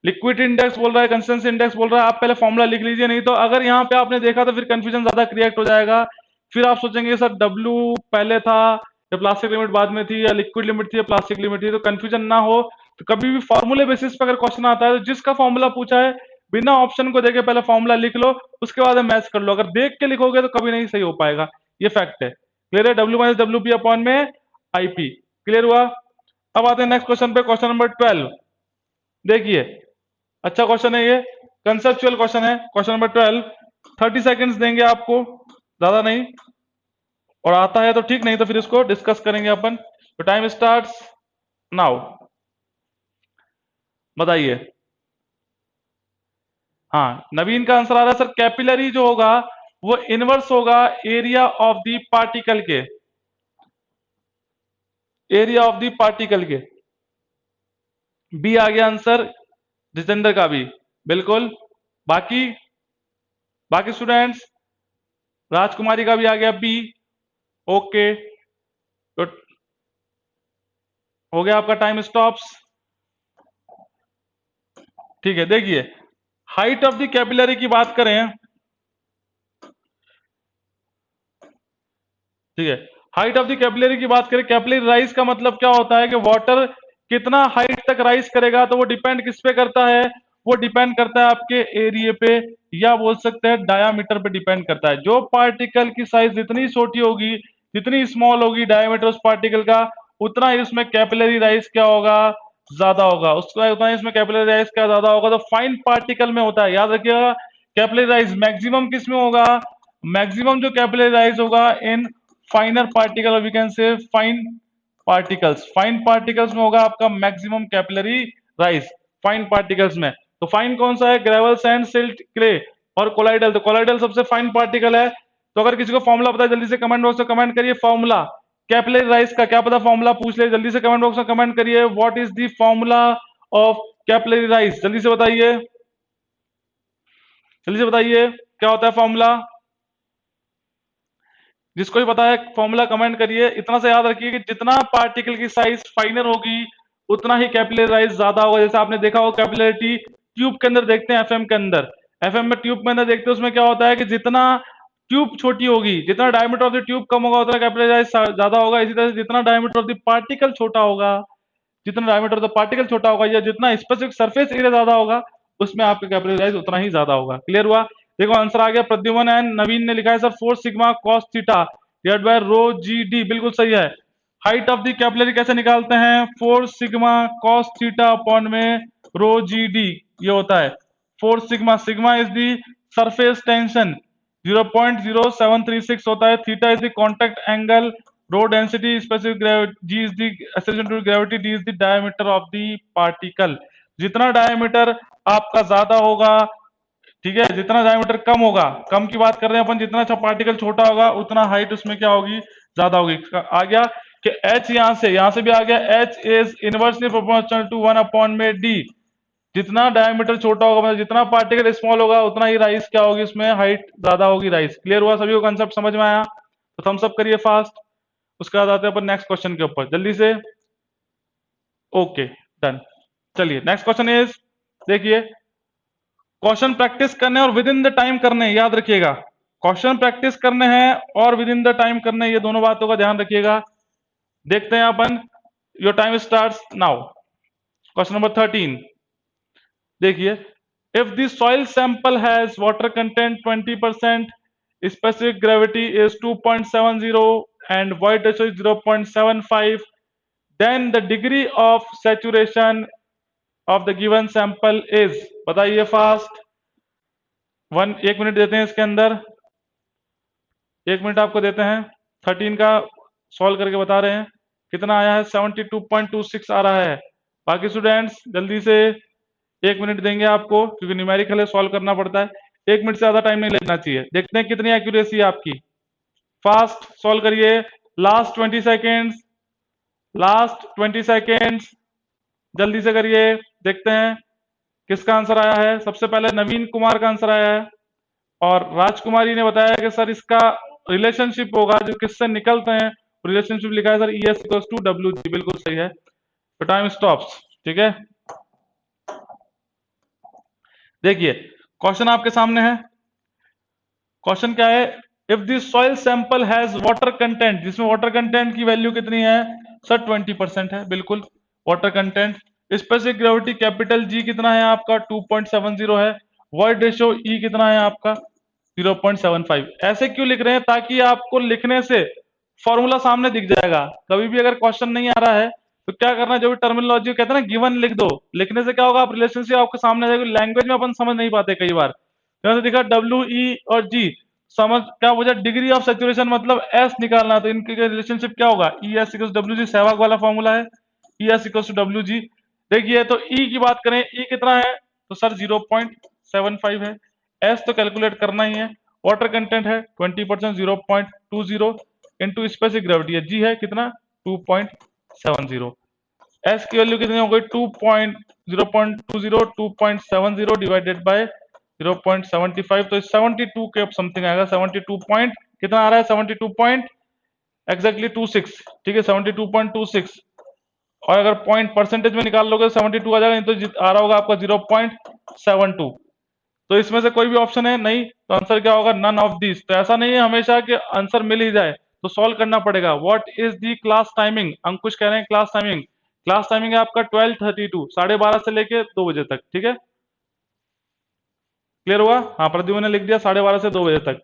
Speaker 1: लिक्विड इंडेक्स बोल रहा है, कंसिस्टेंसी इंडेक्स बोल रहा है, आप पहले फॉर्मूला लिख लीजिए, नहीं तो अगर यहाँ पे आपने देखा तो फिर कंफ्यूजन ज्यादा क्रिएट हो जाएगा। फिर आप सोचेंगे सर डब्ल्यू पहले था या प्लास्टिक लिमिट बाद में थी, या लिक्विड लिमिट थी या प्लास्टिक लिमिट थी, तो कंफ्यूजन ना हो तो कभी भी फॉर्मूले बेसिस पर अगर क्वेश्चन आता है तो जिसका फॉर्मूला पूछा है बिना ऑप्शन को देखे पहले फॉर्मूला लिख लो, उसके बाद मैच कर लो। अगर देख के लिखोगे तो कभी नहीं सही हो पाएगा, ये फैक्ट है। क्लियर है, W minus W P upon में आईपी। क्लियर हुआ। अब आते हैं नेक्स्ट क्वेश्चन पे, क्वेश्चन नंबर 12। देखिए अच्छा क्वेश्चन है ये, कंसेप्चुअल क्वेश्चन है। क्वेश्चन नंबर 12, 30 सेकेंड्स देंगे आपको, ज्यादा नहीं, और आता है तो ठीक, नहीं तो फिर इसको डिस्कस करेंगे अपन। तो टाइम स्टार्ट्स नाउ। बताइए। हाँ, नवीन का आंसर आ रहा है सर कैपिलरी जो होगा वो इनवर्स होगा एरिया ऑफ द पार्टिकल के, एरिया ऑफ द पार्टिकल के। बी आ गया आंसर जितेंद्र का भी, बिल्कुल। बाकी बाकी स्टूडेंट्स, राजकुमारी का भी आ गया बी। ओके, तो हो गया आपका टाइम स्टॉप्स। ठीक है, देखिए हाइट ऑफ द कैपिलरी की बात करें, ठीक है, हाइट ऑफ द कैपिलरी की बात करें, कैपिलरी राइज का मतलब क्या होता है कि वाटर कितना हाइट तक राइज करेगा, तो वो डिपेंड किस पे करता है, वो डिपेंड करता है आपके एरिया पे, या बोल सकते हैं डायामीटर पे डिपेंड करता है। जो पार्टिकल की साइज जितनी छोटी होगी, जितनी स्मॉल होगी डायामीटर उस पार्टिकल का, उतना ही उसमें कैपिलरी राइज क्या होगा, ज्यादा होगा, उसका उतना ही इसमें कैपिलरी राइज क्या ज्यादा होगा। तो फाइन पार्टिकल में होता है, याद रखिएगा, कैपिलरी राइज मैक्सिमम किस में होगा, मैक्सिमम जो कैपिलरी राइज होगा in finer particle, we can say fine particles, fine particles में होगा आपका maximum capillary rise, fine particles में। तो फाइन कौन सा है, ग्रेवल, सैंड, सिल्ट, क्ले और कोलाइडल। तो कोलाइडल सबसे फाइन पार्टिकल है। तो अगर किसी को फॉर्मूला पता है जल्दी से कमेंट बॉक्स में कमेंट करिए, फॉर्मूला कैपिलरी राइज का क्या पता, फॉर्मूला पूछ ले, जल्दी से कमेंट बॉक्स में कमेंट करिए, what is the formula of capillary rise, जल्दी से बताइए, जल्दी से बताइए क्या होता है फॉर्मूला। जिसको भी पता है फॉर्मूला कमेंट करिए। इतना से याद रखिए कि जितना पार्टिकल की साइज फाइनर होगी उतना ही कैपिलरी राइज ज्यादा होगा। जैसे आपने देखा होगा कैपिलरिटी ट्यूब के अंदर देखते हैं, एफएम के अंदर, एफएम में ट्यूब के अंदर देखते हैं, उसमें क्या होता है कि जितना ट्यूब छोटी होगी, जितना डायमीटर ऑफ द ट्यूब कम होगा उतना कैपिलरी राइज ज्यादा होगा। इसी तरह से जितना डायमीटर ऑफ द पार्टिकल छोटा होगा, जितना डायमीटर ऑफ द पार्टिकल छोटा होगा, या जितना स्पेसिफिक सरफेस एरिया ज्यादा होगा, उसमें आपका कैपिलरी राइज उतना ही ज्यादा होगा। क्लियर हुआ। देखो आंसर आ गया, प्रद्युमन एंड नवीन ने लिखा है sir 4 sigma cos theta divide by rho g d, बिल्कुल सही है। हाइट ऑफ द कैपिलरी कैसे निकालते हैं, 4 सिग्मा कॉस थीटा अपॉन में रो जी डी, ये होता है 4 sigma, sigma is the surface tension 0.0736 होता है, theta is the contact angle, rho density specific gravity, g is the acceleration to gravity, d is the diameter of the particle. जितना diameter आपका ज्यादा होगा, ठीक है, जितना डायमीटर कम होगा, कम की बात कर रहे हैं अपन, जितना अच्छा पार्टिकल छोटा होगा उतना हाइट उसमें क्या होगी, ज्यादा होगी। आ गया कि h यहां से भी आ गया, h is inversely proportional to 1 upon में d। जितना डायमीटर छोटा होगा, मतलब जितना पार्टिकल स्मॉल होगा उतना ही राइज क्या होगी, उसमें हाइट ज्यादा होगी राइज। क्लियर हुआ, सभी को कंसेप्ट समझ में आया, तो थम्स अप करिए फास्ट। उसके बाद आते हैं अपन नेक्स्ट क्वेश्चन के ऊपर जल्दी से। Okay done. चलिए नेक्स्ट क्वेश्चन इज, देखिए क्वेश्चन प्रैक्टिस करने और विद इन द टाइम करने, याद रखिएगा क्वेश्चन प्रैक्टिस करने हैं और विद इन द टाइम करने, ये दोनों बातों का ध्यान रखिएगा। देखते हैं अपन, your time starts now. Question number 13, देखिए if the soil sample has water content 20%, specific gravity is 2.70 and void ratio is 0.75, then the degree of saturation of the given sample is, बताइए फास्ट। 1 मिनट देते हैं इसके अंदर, 1 minute आपको देते हैं। 13 का सॉल्व करके बता रहे हैं कितना आया है, 72.26 आ रहा है। बाकी स्टूडेंट्स जल्दी से, 1 मिनट देंगे आपको क्योंकि न्यूमेरिकल है, सॉल्व करना पड़ता है, 1 मिनट से ज्यादा टाइम नहीं लगना चाहिए। देखते हैं कितनी एक्यूरेसी है आपकी, फास्ट सॉल्व करिए। लास्ट 20 सेकेंड्स, लास्ट 20 सेकेंड्स, जल्दी से करिए। देखते हैं किसका आंसर आया है। सबसे पहले नवीन कुमार का आंसर आया है और राजकुमारी ने बताया कि सर इसका रिलेशनशिप होगा जो किससे निकलते हैं, रिलेशनशिप लिखा है sir ES equals to WG, बिल्कुल सही है। तो टाइम स्टॉप्स, ठीक है। देखिए क्वेश्चन आपके सामने है। क्वेश्चन क्या है, if this soil sample has water content, जिसमें वाटर कंटेंट की वैल्यू कितनी है सर 20% है, बिल्कुल water content. Specific gravity capital G कितना है आपका 2.70 है। वॉइड रेशियो E कितना है आपका 0.75। ऐसे क्यों लिख रहे हैं, ताकि आपको लिखने से फॉर्मूला सामने दिख जाएगा। कभी भी अगर क्वेश्चन नहीं आ रहा है तो क्या करना है, जो भी टर्मिनोलॉजी कहते हैं ना गिवन लिख दो, लिखने से क्या होगा आप रिलेशनशिप आपके सामने आ जाएगी। लैंग्वेज में अपन समझ नहीं पाते कई बार, जैसे दिखा WE और G, समझ क्या हो जाए, डिग्री ऑफ सेचुरेशन मतलब S निकालना, तो इनके रिलेशनशिप क्या होगा ES इक्वल्स WG, सहवाग वाला फॉर्मूला है ES इक्वल्स टू WG। देखिए तो E की बात करें, E कितना है तो सर 0.75 है। S तो कैलकुलेट करना ही है, वाटर कंटेंट है 20% 0.20 इंटू स्पेसिफिक ग्रेविटी है G है कितना 2.70। S की वैल्यू कितनी हो गई 2.0.20 डिवाइडेड बाय 0.75, तो 72 के समथिंग आएगा। 72 पॉइंट कितना आ रहा है 72 पॉइंट एग्जैक्टली 26, ठीक है 72.26। और अगर पॉइंट परसेंटेज में निकाल लोगे 72 आ जाएगा, नहीं तो आ रहा होगा आपका 0.72। तो इसमें से कोई भी ऑप्शन है नहीं, तो आंसर क्या होगा नन ऑफ दिस। तो ऐसा नहीं है हमेशा कि आंसर मिल ही जाए, तो सॉल्व करना पड़ेगा। What is the class timing, Ankush कह रहे हैं क्लास टाइमिंग। क्लास टाइमिंग है आपका 12:32, 12:30 से लेके 2 बजे तक, ठीक है क्लियर हुआ। हाँ प्रद्युम्न ने लिख दिया 12:30 से 2 बजे तक,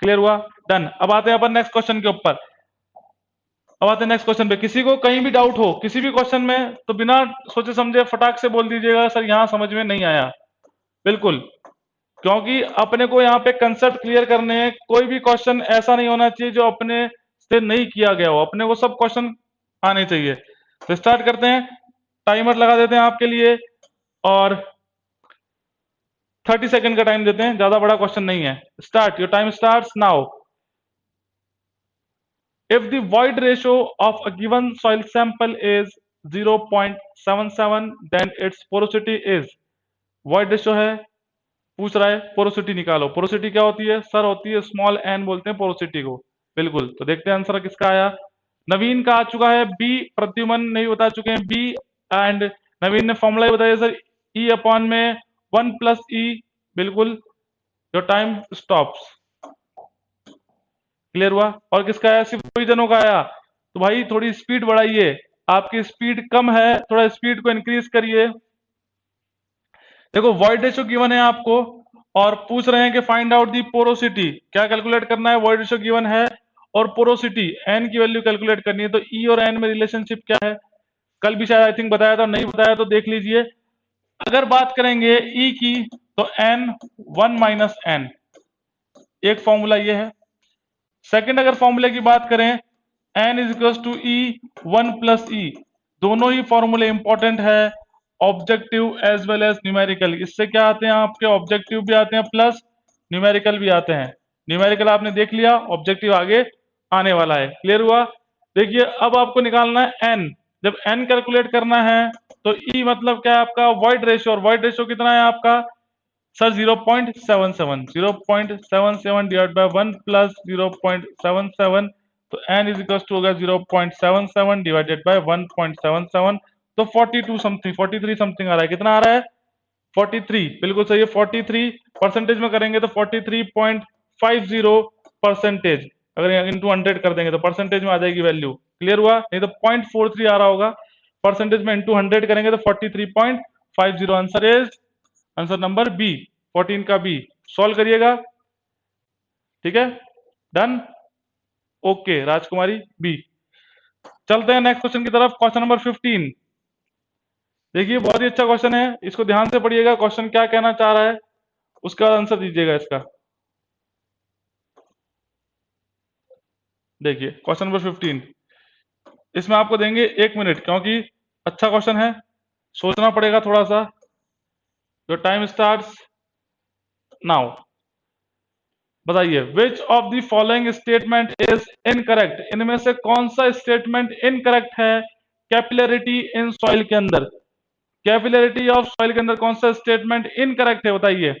Speaker 1: क्लियर हुआ डन। अब आते हैं अपन नेक्स्ट क्वेश्चन के ऊपर। अब आते हैं नेक्स्ट क्वेश्चन पे। किसी को कहीं भी डाउट हो किसी भी क्वेश्चन में तो बिना सोचे समझे फटाक से बोल दीजिएगा सर यहाँ समझ में नहीं आया, बिल्कुल, क्योंकि अपने को यहाँ पे कंसेप्ट क्लियर करने हैं। कोई भी क्वेश्चन ऐसा नहीं होना चाहिए जो अपने से नहीं किया गया हो, अपने को सब क्वेश्चन आने चाहिए। तो स्टार्ट करते हैं, टाइमर लगा देते हैं आपके लिए और 30 सेकंड का टाइम देते हैं, ज्यादा बड़ा क्वेश्चन नहीं है। Start, your time starts now. If the void ratio of a given soil sample is 0.77, then its porosity is, void ratio है, पूछ रहा है पोरोसिटी निकालो। पोरोसिटी क्या होती है सर, होती है स्मॉल एन, बोलते हैं पोरोसिटी को, बिल्कुल। तो देखते हैं आंसर किसका आया। नवीन का आ चुका है बी, प्रद्युमन नहीं बता चुके हैं बी, एंड नवीन ने फॉर्मूला बताया सर E अपॉन में 1+E, बिल्कुल। योर टाइम स्टॉप्स, क्लियर हुआ। और किसका आया, सिर्फ 2 ही जनों का आया। तो भाई थोड़ी स्पीड बढ़ाइए, आपकी स्पीड कम है, थोड़ा स्पीड को इंक्रीज करिए। देखो वॉइड रेशियो गिवन है आपको और पूछ रहे हैं कि फाइंड आउट दी पोरोसिटी, क्या कैलकुलेट करना है, वॉइड रेशियो गिवन है और पोरोसिटी एन की वैल्यू कैलकुलेट करनी है। तो ई और एन में रिलेशनशिप क्या है, कल भी शायद आई थिंक बताया था, नहीं बताया तो देख लीजिए। अगर बात करेंगे ई की तो एन 1 - एन, एक फॉर्मूला ये है। सेकंड अगर फॉर्मूले की बात करें N is equal to e 1+E, दोनों ही फॉर्मूले इंपॉर्टेंट है, objective as well as numerical. इससे क्या आते हैं आपके, ऑब्जेक्टिव भी आते हैं प्लस न्यूमेरिकल भी आते हैं। न्यूमेरिकल आपने देख लिया, ऑब्जेक्टिव आगे आने वाला है, क्लियर हुआ। देखिए अब आपको निकालना है एन, जब एन कैलकुलेट करना है तो ई मतलब क्या है आपका वॉइड रेशियो, और वॉइड रेशियो कितना है आपका सर 0.77, 0.77 डिवाइड बाय 1+0.77, तो n इज इक्वल टू हो गया 0.77 डिवाइडेड बाय 1.77, तो 42 समथिंग 43 समथिंग आ रहा है। कितना आ रहा है 43, बिल्कुल सही है। 43 परसेंटेज में करेंगे तो 43.50 परसेंटेज, अगर इंटू 100 कर देंगे तो परसेंटेज में आ जाएगी वैल्यू, क्लियर हुआ। नहीं तो 0.43 आ रहा होगा, परसेंटेज में इंटू 100 करेंगे तो 43.50। Answer is, answer number B, 14 का बी। सॉल्व करिएगा, ठीक है डन, ओके राजकुमारी बी। चलते हैं नेक्स्ट क्वेश्चन की तरफ, क्वेश्चन नंबर 15। देखिए बहुत ही अच्छा क्वेश्चन है, इसको ध्यान से पढ़िएगा, क्वेश्चन क्या कहना चाह रहा है उसका आंसर दीजिएगा इसका। देखिए क्वेश्चन नंबर 15, इसमें आपको देंगे 1 मिनट, क्योंकि अच्छा क्वेश्चन है, सोचना पड़ेगा थोड़ा सा। Your time starts now. बताइए which of the following statement is incorrect, इनमें से कौन सा स्टेटमेंट इनकरेक्ट है कैपिलरिटी इन सॉइल के अंदर। कैपिलरिटी ऑफ सॉइल के अंदर कौन सा स्टेटमेंट इनकरेक्ट है बताइए।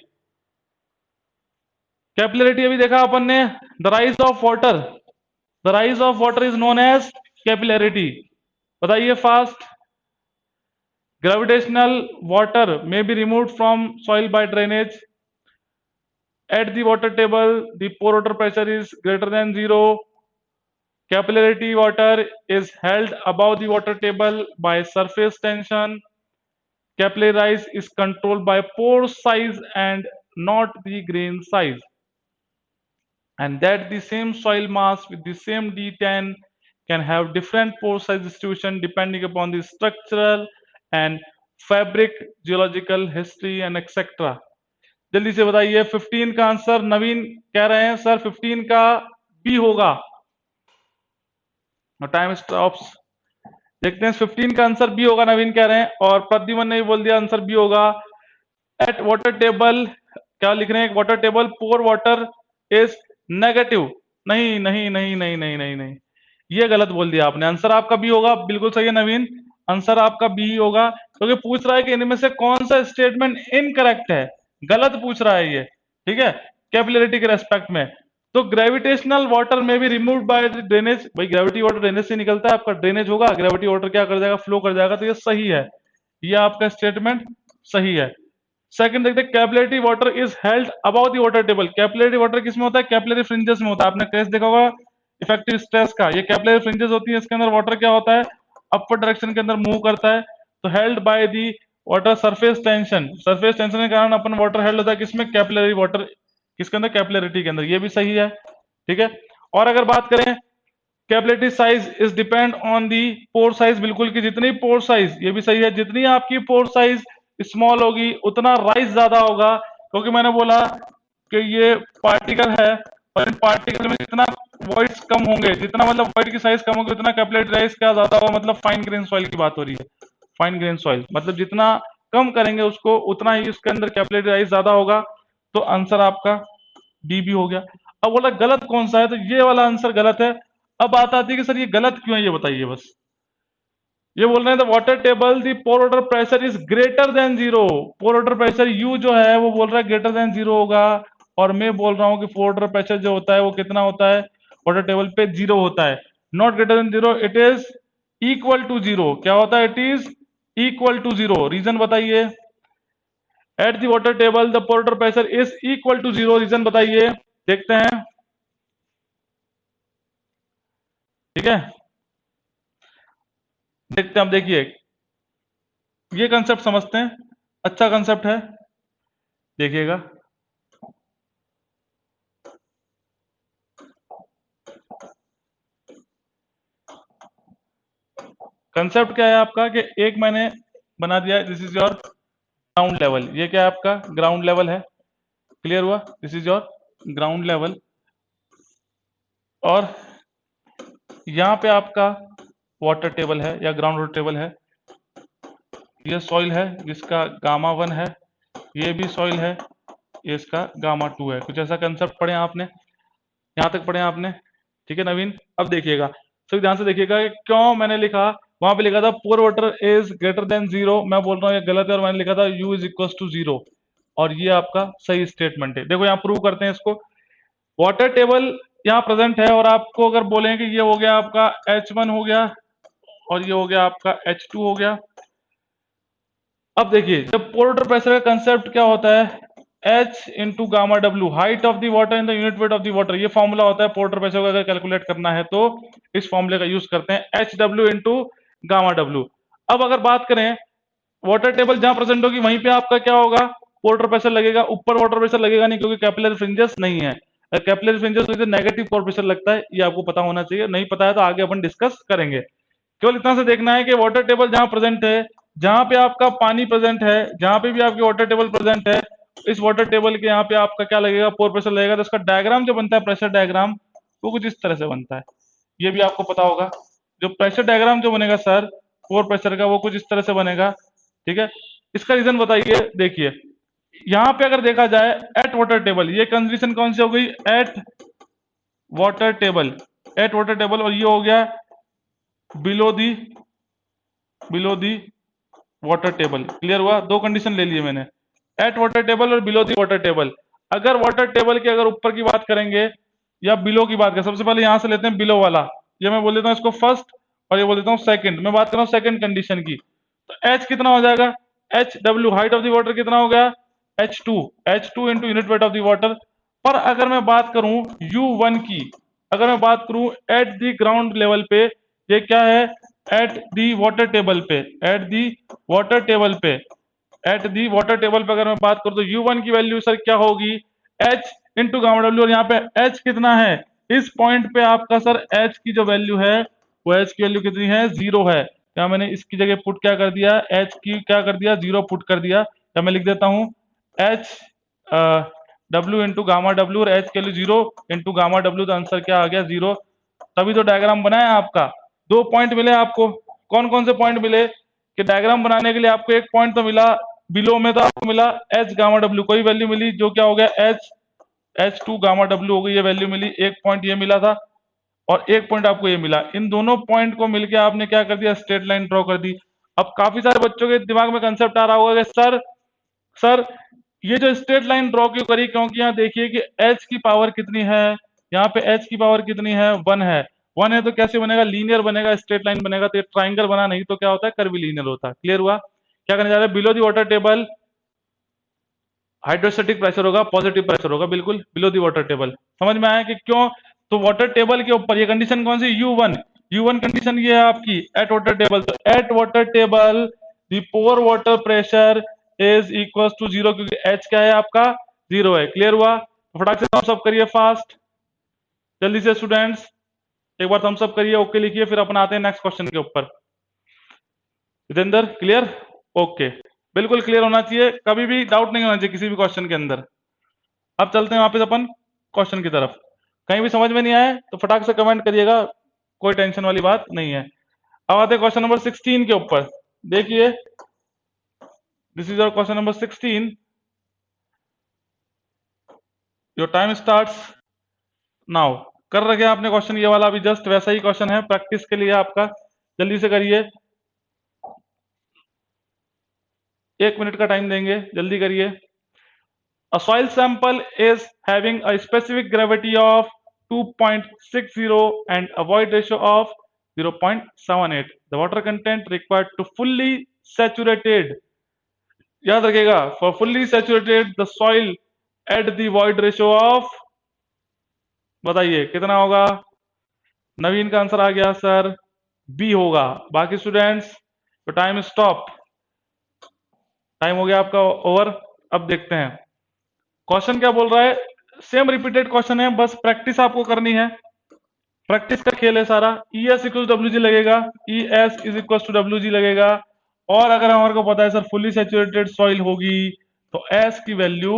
Speaker 1: कैपिलरिटी अभी देखा अपन ने, the rise of water, the rise of water is known as capillarity. बताइए fast. Gravitational water may be removed from soil by drainage. At the water table, the pore water pressure is greater than zero. Capillarity water is held above the water table by surface tension. Capillary rise is controlled by pore size and not the grain size. And that the same soil mass with the same D10 can have different pore size distribution depending upon the structural and fabric, geological history and etc. जल्दी से बताइए 15 का answer नवीन कह रहे हैं sir 15 का B होगा। Time stops. देखते हैं 15 का आंसर बी होगा, नवीन कह रहे हैं, और प्रद्युमन ने भी बोल दिया आंसर बी होगा। एट वाटर टेबल क्या लिख रहे हैं, water table pore water is negative. नहीं नहीं नहीं नहीं नहीं नहीं नहीं, ये गलत बोल दिया आपने। आंसर आपका बी होगा, बिल्कुल सही है नवीन, आंसर आपका बी होगा, क्योंकि पूछ रहा है कि इनमें से कौन सा स्टेटमेंट इनकरेक्ट है, गलत पूछ रहा है ये, ठीक है, कैपिलरिटी के रेस्पेक्ट में। तो ग्रेविटेशनल वाटर में भी रिमूव बाय ड्रेनेज, भाई ग्रेविटी वाटर ड्रेनेज से निकलता है, आपका ड्रेनेज होगा, ग्रेविटी वाटर क्या कर जाएगा, फ्लो कर जाएगा, तो ये सही है, ये आपका स्टेटमेंट सही है। सेकंड देखते हैं, capillary water is held above the water table. Capillary water किसमें होता है, कैपिलरी फ्रिंजेस में होता है। आपने केस देखा होगा इफेक्टिव स्ट्रेस का, ये कैपिलरी फ्रिंजेस होती है, इसके अंदर वाटर क्या होता है, अपवर्ड डायरेक्शन के अंदर मूव करता है। तो held by the water surface tension, surface tension के कारण अपन वाटर हेल्ड होता है किसमें, कैपिलरी वाटर, किसके अंदर, कैपिलरिटी के अंदर, ये भी सही है, ठीक है। और अगर बात करें capillarity size is depend on the pore size, बिल्कुल कि जितनी पोर साइज, ये भी सही है, जितनी आपकी पोर साइज स्मॉल होगी उतना राइज ज्यादा होगा, क्योंकि मैंने बोला कि ये पार्टिकल है और इन पार्टिकल में जितना वॉइड्स कम होंगे, जितना मतलब वॉइड की साइज कम होगी उतना कैपिलरी राइज क्या ज्यादा होगा, मतलब फाइन ग्रेन सॉइल की बात हो रही है। फाइन ग्रेन सॉइल मतलब जितना कम करेंगे उसको उतना ही उसके अंदर कैपिलरी राइज ज्यादा होगा। तो आंसर आपका बी भी हो गया। अब बोला गलत कौन सा है, तो ये वाला आंसर गलत है। अब बात आती है कि सर ये गलत क्यों है, ये बताइए बस। ये बोल रहे हैं the water table the pore water pressure is greater than zero. Pore water pressure u जो है वो बोल रहा है ग्रेटर देन जीरो होगा, और मैं बोल रहा हूं कि पोर वाटर प्रेशर जो होता है वो कितना होता है, वाटर टेबल पे जीरो होता है। Not greater than zero, it is equal to zero. क्या होता है, it is equal to zero. Reason बताइए। At the water table the pore water pressure is equal to zero, reason बताइए, देखते हैं, ठीक है, देखते हैं। अब देखिए ये कंसेप्ट समझते हैं, अच्छा कंसेप्ट है, देखिएगा। कंसेप्ट क्या है आपका कि एक मैंने बना दिया, this is your ground level, ये क्या है आपका ग्राउंड लेवल है, क्लियर हुआ, this is your ground level. और यहाँ पे आपका वाटर टेबल है या ग्राउंड वाटर टेबल है, ये सॉइल है जिसका गामा 1 है, ये भी सॉइल है, ये इसका गामा 2 है। कुछ ऐसा कंसेप्ट पढ़े आपने, यहाँ तक पढ़े आपने, ठीक है नवीन। अब देखिएगा, तो ध्यान से देखिएगा कि क्यों मैंने लिखा, वहां पे लिखा था pore water is greater than zero, मैं बोल रहा हूँ ये गलत है, और मैंने लिखा था u is equal to zero, और ये आपका सही स्टेटमेंट है। देखो यहाँ प्रूव करते हैं इसको। वाटर टेबल यहाँ प्रेजेंट है, और आपको अगर बोले कि ये हो गया आपका H1 हो गया और ये हो गया आपका H2 हो गया। अब देखिए जब पोर वाटर प्रेशर का कंसेप्ट क्या होता है, H into gamma W, height of the water in the unit weight of the water, ये फॉर्मूला होता है पोर वाटर प्रेशर का अगर कैलकुलेट करना है तो इस फॉर्मूले का यूज करते हैं, H W into gamma W. अब अगर बात करें वाटर टेबल जहां प्रेजेंट होगी वहीं पे आपका क्या होगा, वाटर प्रेशर लगेगा, ऊपर वाटर प्रेशर लगेगा नहीं, क्योंकि कैपिलरी फ्रिंजेस नहीं है। कैपिलरी फ्रिंजेस तो नेगेटिव वाटर प्रेशर लगता है, ये आपको पता होना चाहिए, नहीं पता है तो आगे अपन डिस्कस करेंगे। केवल इतना से देखना है कि वाटर टेबल जहां प्रेजेंट है, जहां पे आपका पानी प्रेजेंट है, जहां पे भी आपकी वाटर टेबल प्रेजेंट है, इस वाटर टेबल के यहाँ पे आपका क्या लगेगा, पोर प्रेशर लगेगा। तो इसका डायग्राम जो बनता है, प्रेशर डायग्राम, वो कुछ इस तरह से बनता है, ये भी आपको पता होगा। जो प्रेशर डायग्राम जो बनेगा सर पोर प्रेशर का, वो कुछ इस तरह से बनेगा, ठीक है। इसका रीजन बताइए। देखिए यहाँ पे अगर देखा जाए एट वाटर टेबल, ये कंडीशन कौन सी हो गई, at water table, at water table, और ये हो गया below the water table. Clear हुआ, दो कंडीशन ले लिए मैंने, एट वाटर टेबल और बिलो दी वाटर टेबल। अगर वाटर टेबल के अगर ऊपर की बात करेंगे या बिलो की बात करें, सबसे पहले यहां से लेते हैं बिलो वाला, ये मैं बोल देता हूँ इसको फर्स्ट और ये बोल देता हूँ सेकंड। मैं बात कर रहा हूँ सेकंड कंडीशन की, तो एच कितना हो जाएगा, H W height of the water कितना हो गया, H two into unit weight of the water. पर अगर मैं बात करूं U1 की, अगर मैं बात करूं एट द ग्राउंड लेवल पे, ये क्या है, एट दी वाटर टेबल पे, एट दी वाटर टेबल पे, एट दी वाटर टेबल पे अगर मैं बात करूं तो U1 की वैल्यू सर क्या होगी, H इंटू गामा डब्ल्यू, और यहाँ पे H कितना है, इस पॉइंट पे आपका सर H की जो वैल्यू है वो H की वैल्यू कितनी है, 0 है। क्या मैंने इसकी जगह पुट क्या कर दिया, H की क्या कर दिया, 0 पुट कर दिया। क्या मैं लिख देता हूँ H W into gamma W, और H की वैल्यू 0 इंटू गामा डब्ल्यू, तो आंसर क्या आ गया, 0। तभी तो डायग्राम बनाया आपका, 2 पॉइंट मिले आपको। कौन कौन से पॉइंट मिले, कि डायग्राम बनाने के लिए आपको एक पॉइंट तो मिला, बिलो में तो आपको मिला एच गामा डब्ल्यू, कोई वैल्यू मिली जो क्या हो गया, एच टू गामा डब्ल्यू हो गई, ये वैल्यू मिली, एक पॉइंट ये मिला था और एक पॉइंट आपको ये मिला। इन दोनों पॉइंट को मिलके आपने क्या कर दिया, स्ट्रेट लाइन ड्रॉ कर दी। अब काफी सारे बच्चों के दिमाग में कंसेप्ट आ रहा होगा कि सर ये जो स्ट्रेट लाइन ड्रॉ क्यों करी, क्योंकि यहाँ देखिए कि एच की पावर कितनी है, यहाँ पे एच की पावर कितनी है, 1 है। 1 है तो कैसे बनेगा, लीनियर बनेगा, स्ट्रेट लाइन बनेगा, तो ये ट्राइंगल बना, नहीं तो क्या होता है, कर्वीलिनियर होता है। क्लियर हुआ। क्या करने जा रहे हैं, below the water table hydrostatic pressure होगा, पॉजिटिव प्रेशर होगा, बिल्कुल बिलो दी वाटर टेबल। समझ में आया कि क्यों, तो वाटर टेबल के ऊपर ये कंडीशन कौन सी, U1 कंडीशन ये है आपकी एट वाटर टेबल, तो at water table the pore water pressure is equal to 0, क्योंकि H क्या है आपका, 0 है। क्लियर हुआ। तो फटाक से थम्स अप करिए फास्ट, जल्दी से स्टूडेंट्स एक बार थम्स अप करिए, ओके लिखिए, फिर अपन आते हैं नेक्स्ट क्वेश्चन के ऊपर। जितेंद्र क्लियर, ओके, बिल्कुल क्लियर होना चाहिए, कभी भी डाउट नहीं होना चाहिए किसी भी क्वेश्चन के अंदर। अब चलते हैं वापस अपन क्वेश्चन की तरफ। कहीं भी समझ में नहीं आए तो फटाक से कमेंट करिएगा, कोई टेंशन वाली बात नहीं है। अब आते हैं क्वेश्चन नंबर 16 के ऊपर। देखिए, this is your question number 16, your time starts now. कर रखे आपने क्वेश्चन ये वाला, अभी जस्ट वैसा ही क्वेश्चन है प्रैक्टिस के लिए आपका, जल्दी से करिए, 1 मिनट का टाइम देंगे, जल्दी करिए। A soil sample is having a specific gravity of 2.60 and a void ratio of 0.78. The water content required to fully saturated, याद रखिएगा, for fully saturated the soil at the void ratio of, बताइए कितना होगा। नवीन का answer आ गया sir, B होगा। बाकी students, तो टाइम स्टॉप, टाइम हो गया आपका ओवर। अब देखते हैं क्वेश्चन क्या बोल रहा है। सेम रिपीटेड क्वेश्चन है, बस प्रैक्टिस आपको करनी है, प्रैक्टिस का खेल है सारा। E S equal W G लगेगा, E S is equal to W G लगेगा। और अगर हमारे को पता है सर फुली सैचुरेटेड सॉइल होगी तो एस की वैल्यू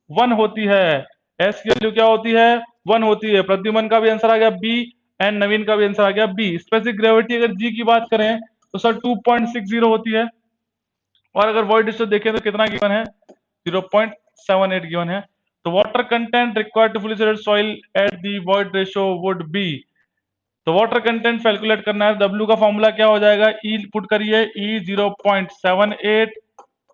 Speaker 1: 1 होती है। एस की वैल्यू क्या होती है, 1 होती है। प्रद्युमन का भी आंसर आ गया बी, एंड नवीन का भी आंसर आ गया बी। स्पेसिफिक ग्रेविटी अगर जी की बात करें तो सर 2.60 होती है, और अगर वॉइड डिस्टेंस देखें तो कितना गिवन है, 0.78 गिवन है। तो water content required to fully saturated soil at the void ratio would be, तो वाटर कंटेंट कैलकुलेट करना है, W का फॉर्मूला क्या हो जाएगा, E पुट करिए, E 0.78,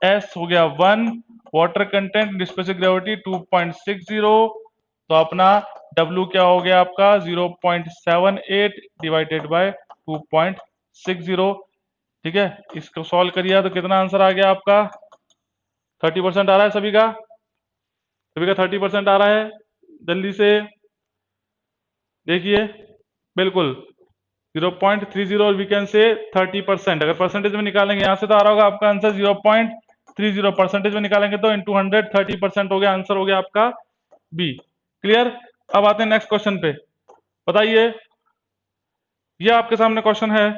Speaker 1: S हो गया 1, वाटर कंटेंट स्पेसिफिक ग्रेविटी 2.60, तो अपना W क्या हो गया आपका 0.78 डिवाइडेड बाय 2.60। ठीक है, इसको सॉल्व करिए तो कितना आंसर आ गया आपका, 30% आ रहा है सभी का, सभी का 30% आ रहा है। जल्दी से देखिए, बिल्कुल 0.30, और वी कैन से 30%। अगर परसेंटेज में निकालेंगे, यहां से तो आ रहा होगा आपका आंसर 0.30, परसेंटेज में निकालेंगे तो इंटू 100 30% हो गया, आंसर हो गया आपका बी। क्लियर। अब आते हैं नेक्स्ट क्वेश्चन पे, बताइए, ये आपके सामने क्वेश्चन है,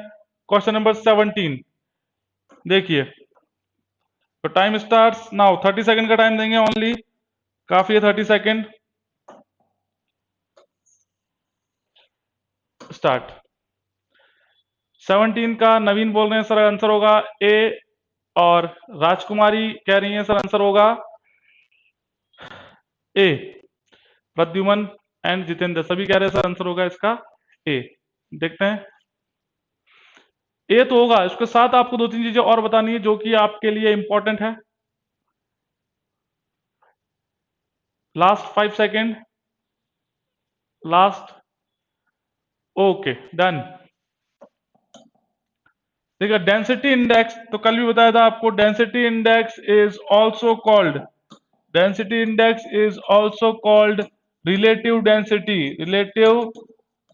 Speaker 1: क्वेश्चन नंबर 17। देखिए, तो टाइम स्टार्ट्स नाउ, 30 सेकंड का टाइम देंगे ओनली, काफी है 30 सेकंड, स्टार्ट। 17 का नवीन बोल रहे हैं सर आंसर होगा ए, और राजकुमारी कह रही है सर आंसर होगा ए। प्रद्युमन एंड जितेंद्र सभी कह रहे हैं सर आंसर होगा इसका ए। देखते हैं, ए तो होगा। इसके साथ आपको 2-3 चीजें और बतानी है जो कि आपके लिए इंपॉर्टेंट है। Last 5 second, last, okay done. देखिए डेंसिटी इंडेक्स तो कल भी बताया था आपको, density index is also called, density index is also called relative density, relative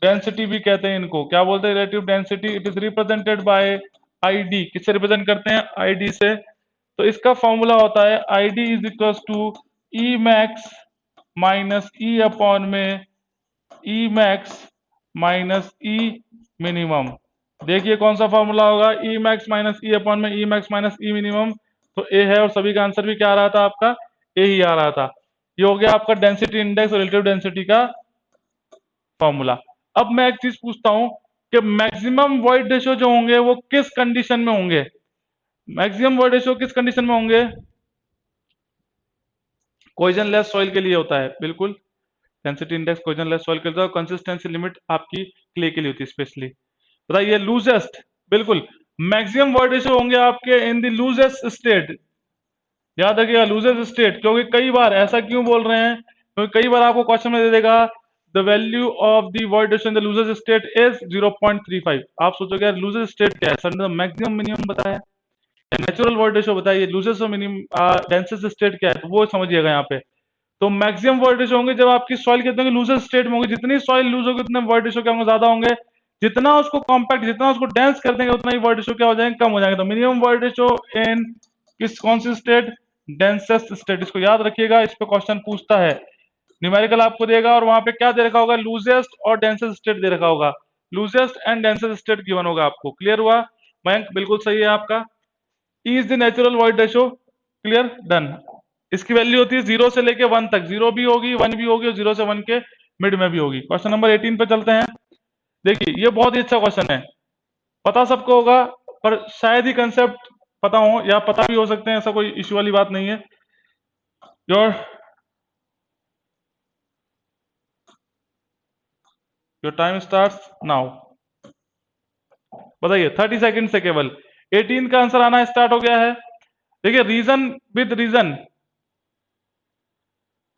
Speaker 1: density भी कहते हैं इनको, क्या बोलते हैं relative density. It is represented by ID, किससे रिप्रेजेंट करते हैं, आईडी से। तो इसका फॉर्मूला होता है ID is equal to e max minus e upon में ई मैक्स माइनस ई मिनिमम। देखिए कौन सा फॉर्मूला होगा, ई मैक्स माइनस ई अपॉन में ई मैक्स माइनस ई मिनिमम, तो ए है और सभी का आंसर भी क्या आ रहा था आपका, ए ही आ रहा था। ये हो गया आपका डेंसिटी इंडेक्स और रिलेटिव डेंसिटी का फॉर्मूला। अब मैं एक चीज पूछता हूं कि मैक्सिमम वॉइड रेशियो जो होंगे वो किस कंडीशन में होंगे, मैक्सिमम वॉइड रेशियो किस कंडीशन में होंगे, कोइजन लेस सॉइल के लिए होता है, बिल्कुल। डेंसिटी इंडेक्स कोइजन लेस सॉइल के लिए, कंसिस्टेंसी लिमिट आपकी क्ले के लिए होती है स्पेशली। बताइए लूजेस्ट, बिल्कुल मैक्सिमम वॉइड रेशियो होंगे आपके इन द लूजेस्ट स्टेट, याद रखिएगा लूजेस्ट स्टेट, क्योंकि कई बार ऐसा क्यों बोल रहे हैं, क्योंकि कई बार आपको क्वेश्चन में दे देगा the value of the void ratio in the loosest state is 0.35। आप सोचोगे यार लूजेस्ट स्टेट क्या है, सर ने मैक्सिमम मिनिमम बताया, नेचुरल वॉइड रेशियो बताइए, लूजेस्ट और मिनिमम डेंसेस्ट स्टेट क्या है, तो वो समझिएगा यहाँ पे। तो मैक्सिमम वॉइड रेशियो होंगे जब आपकी सॉइल कितने होंगे, लूजेस्ट स्टेट में होंगे, जितनी सॉइल लूज होगी उतने वॉइड रेशियो क्या होंगे, ज्यादा होंगे। जितना उसको कॉम्पैक्ट, जितना उसको डेंस कर देंगे उतना ही वॉइड रेशियो क्या हो जाएंगे, कम हो जाएंगे। तो मिनिमम वॉइड रेशियो इन किस कौन सी स्टेट, डेंसेस्ट स्टेट, इसको याद रखिएगा, इस पे क्वेश्चन पूछता है, न्यूमेरिकल आपको देगा और वहां पे क्या दे रखा होगा, लूजेस्ट और डेंसेस्ट स्टेट दे रखा होगा, loosest and densest state given होगा आपको। क्लियर हुआ मयंक, बिल्कुल सही है आपका। E is the natural void ratio, clear done. इसकी वैल्यू होती है 0 से लेके 1 तक, 0 भी होगी 1 भी होगी और 0 से 1 के मिड में भी होगी। क्वेश्चन नंबर 18 पे चलते हैं। देखिए ये बहुत ही अच्छा क्वेश्चन है, पता सबको होगा पर शायद ही कंसेप्ट पता हो या पता भी हो सकते हैं, ऐसा कोई इश्यू वाली बात नहीं है। Your your time starts now. बताइए 30 सेकंड से केवल 18 का आंसर आना स्टार्ट हो गया है। देखिए रीजन विद रीजन,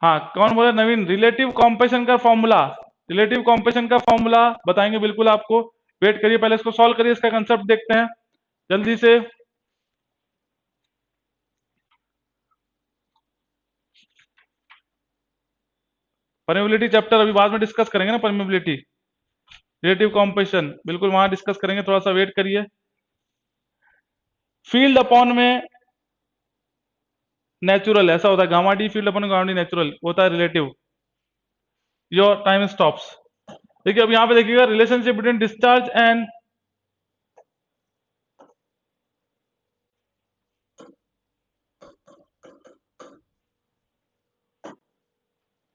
Speaker 1: हाँ कौन बोले, नवीन, रिलेटिव कॉम्पेशन का फॉर्मूला, रिलेटिव कॉम्पेशन का फॉर्मूला बताएंगे बिल्कुल आपको। वेट करिए, पहले इसको सॉल्व करिए, इसका कंसेप्ट देखते हैं जल्दी से। परमेबिलिटी चैप्टर अभी बाद में डिस्कस करेंगे ना, परमेबिलिटी, रिलेटिव कॉम्पेशन बिल्कुल वहां डिस्कस करेंगे, थोड़ा सा वेट करिए। फील्ड अपॉन में नेचुरल ऐसा होता है, gamma D field upon gamma D natural होता है रिलेटिव। Your time stops. देखिए अब यहां पे देखिएगा रिलेशनशिप बिटवीन डिस्चार्ज एंड,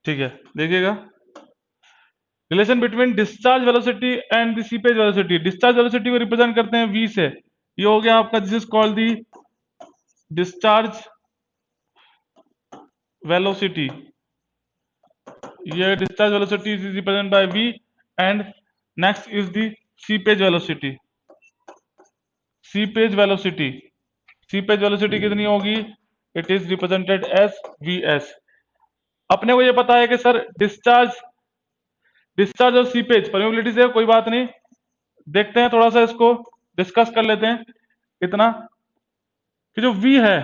Speaker 1: ठीक है देखिएगा, relation between discharge velocity and the seepage velocity. Discharge velocity को रिप्रेजेंट करते हैं v से, ये हो गया आपका, this is called the discharge velocity, ये discharge velocity is represent by v। And next is the seepage velocity, seepage velocity, seepage velocity कितनी होगी, it is represented as vs। अपने को ये पता है कि सर डिस्चार्ज, डिस्चार्ज और सीपेज परमेबिलिटी से कोई बात नहीं, देखते हैं थोड़ा सा इसको डिस्कस कर लेते हैं इतना कि जो v है,